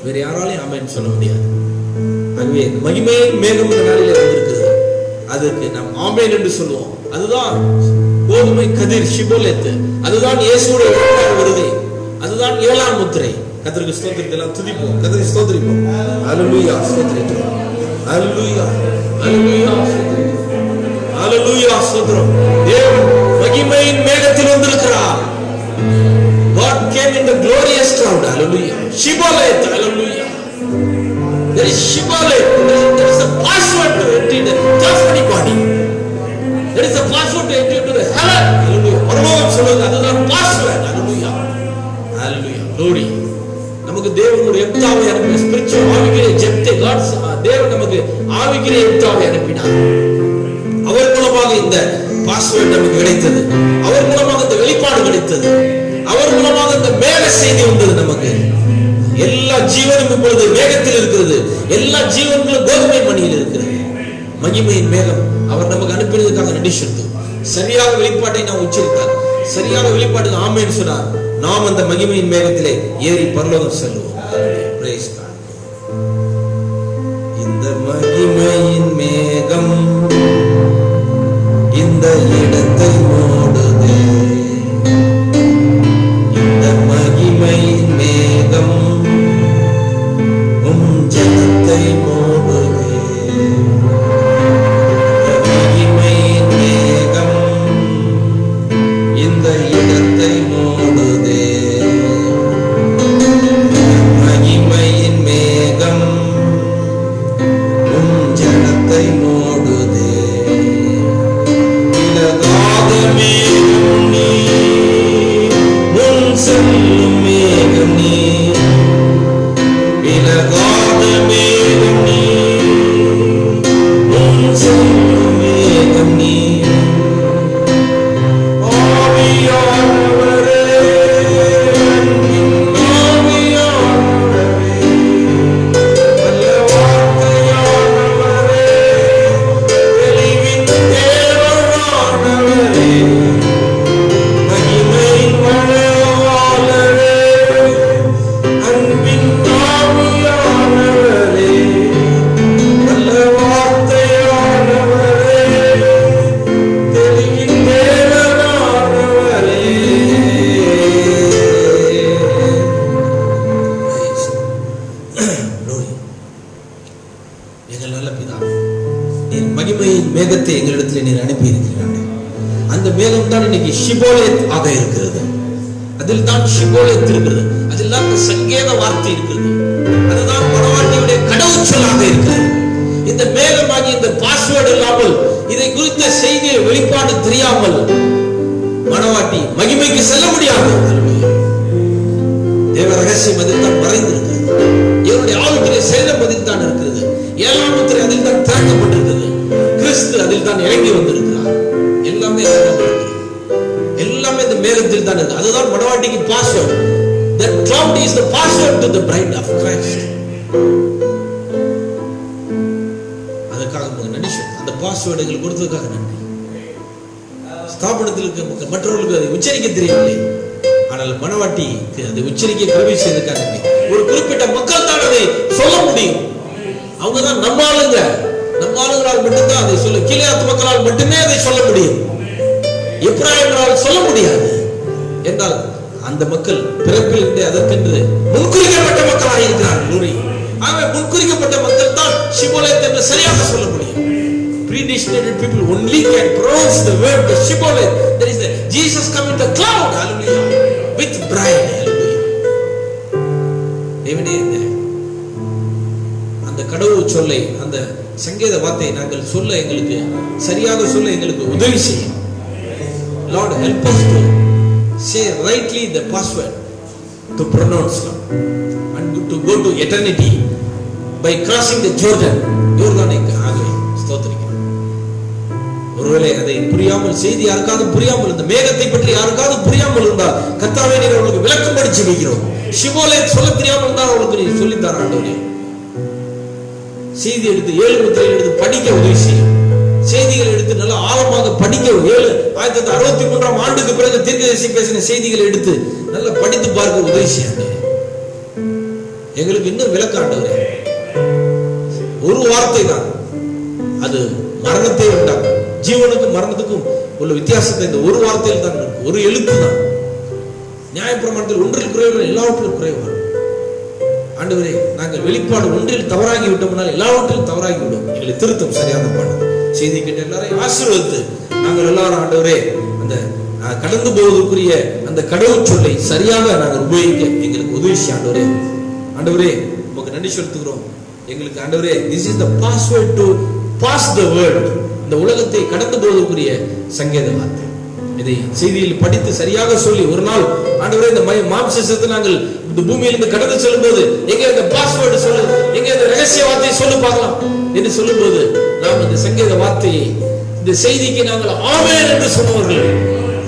வேற யாராலையும் ஆமென் சொல்ல முடியாது. ஆகவே மகிமையின் மேகம் இந்த நாளிலே வந்திருக்கிறது. அதுக்கு நாம் ஆமென் என்று சொல்லுவோம். அதுதான் கோதுமை கதிர் ஷிபோலேத். அதுதான் இயேசுவுடைய இரண்டாவது வருகை. அதுதான் ஏழாம் முத்திரை. கர்த்தருக்கு ஸ்தோத்திரத்தை எல்லாம் துதிப்போம். கர்த்தரை ஸ்தோத்திரிப்போம். அல்லேலூயா. ஸ்தோத்திரிப்போம். அல்லேலூயா. அல்லேலூயா. அல்லேலூயா. ஸ்தோத்திரம். தேவன் மகிமையின் மேகத்தில் வந்திருக்கிறார். God came in the glorious cloud. Hallelujah. Shibboleth. Hallelujah. There is Shibboleth. There is a password to enter the theophany body. There is a password to enter into the heaven. Hallelujah. பரலோகம் சொல்லுது, அதுதான் password. Hallelujah. Hallelujah. Glory. நமக்கு தேவன் ஒரு எப்தாவை அனுப்பி, spiritual ஆவிக்குரிய ஜெபத்தை தேவன் நமக்கு ஆவிக்குரிய எப்தாவை அனுப்பினார். அவர் மூலமாக இந்த பாஸ்வேர்ட் நமக்கு கிடைத்தது. அவர் மூலமாக இந்த வெளிப்பாடு கிடைத்தது. அவர் மூலமாக இந்த மேக செய்தி வந்தது. நமக்கு எல்லா ஜீவனும் இப்பொழுது மேகத்தில் இருக்கிறது. எல்லா ஜீவன்களும் கோதுமை மணியில் இருக்கிறது. மகிமையின் மேகம் அவர் நமக்கு அனுப்பினதுக்காக நன்றி செலுத்தும். சரியாக வெளிப்பாட்டை நாம் உச்சரித்தார். சரியாக வெளிப்பாட்டுக்கு ஆமென் சொன்னார். நாம் அந்த மகிமையின் மேகத்திலே ஏறி பரலோகம் செல்வோம். Praise God. இந்த மகிமையின் மேகம் இந்த இடத்தை மூடுதே. இந்த மகிமையின் மேகம் ஜனத்தை மூடுதே. மகிமையின் மேகம் இந்த இடத்தை மூடுதே. மகிமையின் மேகம் ஜனத்தை மூடுதே. விலகாத மேகம் நீ, முன் செல்லும் மேகம் நீ. விலகாத மேகம் நீ, முன் செல்லும் மேகம் நீ. ஆவியானவரே, ஆவியானவரே, வல்ல வார்த்தையானவரே, தெளிவின் தேவனானவரே, மகிமையின் மணவாளரே, அன்பின் ஆவியானவரே, நல்ல வார்த்தையானவரே, தெளிவின் தேவனானவரே. எங்கள் நல்ல பிதாவே, நீர் மகிமையின் மேகத்தை எங்களிடத்தில் நீர் அனுப்பி இருக்கிறீர்கள். அந்த மேகம் தான் இன்னைக்கு ஷிபோலேத் ஆக இருக்கிறது. அதில் தான் ஷிபோலேத் இருக்கிறது, அதில் தான் சங்கேத வார்த்தை இருக்கிறது, அதுதான் மணவாட்டியுடைய கடவுச்சொல்லாக இருக்கிறது. இந்த மேகமாகி இந்த பாஸ்வேர்டு இல்லாமல், இதை குறித்த செய்தியை வெளிப்பாடு தெரியாமல் மணவாட்டி மகிமைக்கு செல்ல முடியாது. தேவ ரகசியம் அதில் தான் மறைந்திருக்கிறது. இவருடைய ஆளுடைய செயலம் அதில் தான் இருக்கிறது. ஏழாம் முத்திரை அதில் தான் திறக்கப்பட்டிருக்கிறது. கிறிஸ்து அதில் தான் இறங்கி வந்திருக்கிறார். எல்லாமே எல்லாமே இந்த மேகத்தில் தான் இருக்கு. அதுதான் மணவாட்டிக்கு password. That cloud is the password to the bride of Christ. அதுக்காக நன்றி. அந்த பாஸ்வேர்டு எங்களுக்கு கொடுத்ததுக்காக நன்றி. ஸ்தாபனத்தில் இருக்க மற்றவர்களுக்கு அதை உச்சரிக்க தெரியவில்லை, ஆனால் மணவாட்டி அதை உச்சரிக்க கிருபை செய்ததுக்காக நன்றி. ஒரு குறிப்பிட்ட மக்கள் தான் அதை சொல்ல முடியும். அவங்க தான் நம்ம ஆளுங்க. நம்ம ஆளுங்களால் மட்டும்தான் அதை சொல்ல, கீழேயாத்து மக்களால் மட்டுமே அதை சொல்ல முடியும். எப்ராயிமரால் சொல்ல முடியாது. என்றால் அந்த மக்கள் பிறப்பில் இருந்தே அதற்கென்று முன்குறிக்கப்பட்ட மக்களாக இருக்கிறார்கள். ஆகவே முன்குறிக்கப்பட்ட மக்கள் தான் ஷிபோலேத் என்று சரியாக சொல்ல முடியும். Predestinated people only can pronounce the word the Shibboleth. There is the Jesus come in the cloud, hallelujah, with bride, hallelujah. தேவனே, அந்த கடவுள் சொல்லை, அந்த சங்கேத வார்த்தையை நாங்கள் சொல்ல, எங்களுக்கு சரியாக சொல்ல எங்களுக்கு உதவி செய்யும். Lord, help us to say rightly the password to pronounce and to go to eternity by crossing the Jordan. யோர்தானுக்கு ஆகவே ஸ்தோத்திரிக்கிறேன். ஒருவேளை அதை புரியாமல், செய்தி யாருக்காவது புரியாமல், இந்த மேகத்தை பற்றி யாருக்காவது புரியாமல் இருந்தால் கர்த்தாவே நீர் அவர்களுக்கு விளக்கம்படி ஜெபிக்கிறோம். ஷிபோலேத் சொல்ல தெரியாமல் இருந்தால் அவர்களுக்கு நீர் சொல்லித்தார் ஆண்டவரே. செய்தி எடுத்து 7 முத்திரைகள் எடுத்து படிக்க உதவி செய்யும். செய்திகள் எடுத்து நல்லா ஆழமாக படிக்க 1963ஆம் ஆண்டுக்கு பிறகு தீர்க்கதரிசி பேசின செய்திகளை எடுத்து நல்லா படித்து பார்க்க உதவி செய்யாங்க. எங்களுக்கு இன்னும் விளக்க ஆண்டவரே. ஒரு வார்த்தை தான் அது மரணத்தை உண்டாக்கும். ஜீவனுக்கும் மரணத்துக்கும் உள்ள வித்தியாசத்தை இந்த ஒரு வார்த்தையில் தான் இருக்கு. ஒரு எழுத்து தான். நியாயப்பிரமாணத்தில் ஒன்றில் குறைவு, எல்லாவற்றிலும் குறைவு. ஆண்டவரே, நாங்கள் வெளிப்பாடு ஒன்றில் தவறாகி விட்டோம்னால் எல்லாவற்றிலும் தவறாகி விடும். எங்களை திருத்தம் சரியான பாடு. செய்தி கேட்ட எல்லாரையும் ஆசீர்வதித்து நாங்கள் எல்லாரும் ஆண்டவரே அந்த கடந்து போவதற்குரிய அந்த கடவுள் சொல்லை சரியாக நாங்கள் உபயோகிக்க எங்களுக்கு உதவி செய்ய ஆண்டவரே. ஆண்டவரே, உங்களுக்கு நன்றி செலுத்துகிறோம். எங்களுக்கு ஆண்டவரே, this is the password to pass the world. இந்த உலகத்தை கடந்து போவதற்குரிய சங்கேத வார்த்தை. இதை செய்தியில் படித்து சரியாக சொல்லி ஒரு நாள் ஆண்டவரே இந்த மாம்சத்தை நாங்கள் இந்த பூமியிலிருந்து கடந்து செல்லும் போது எங்க இந்த பாஸ்வேர்டு சொல்லு, எங்க இந்த ரகசிய வார்த்தையை சொல்லு பார்க்கலாம் என்று சொல்லும் போது நாம் இந்த சங்கேத வார்த்தையை, இந்த செய்திக்கு நாங்கள் ஆமென் என்று சொன்னவர்கள்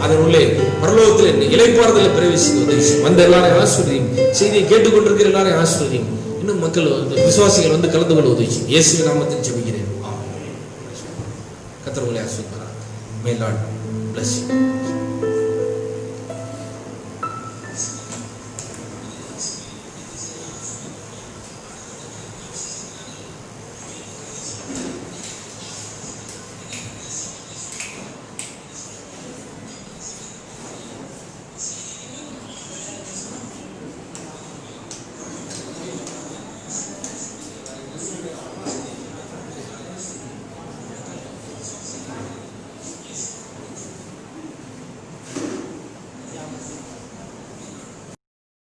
அதன் உள்ளே பரலோகத்தில் இளைப்பாறுதலை பிரவேசிக்க உதவி செய்யும். வந்த எல்லாரையும் ஆசீர்வதியும். செய்தியை கேட்டுக்கொண்டிருக்கிற எல்லாரையும் ஆசீர்வதியும். இன்னும் மக்கள் விசுவாசிகள் வந்து கலந்து கொள்ள உதவி செய்யும். இயேசுவின் நாமத்தில் ஜெபிக்கிறேன். கர்த்தர் உங்களை ஆசீர்வதிப்பாராக. May Lord bless you.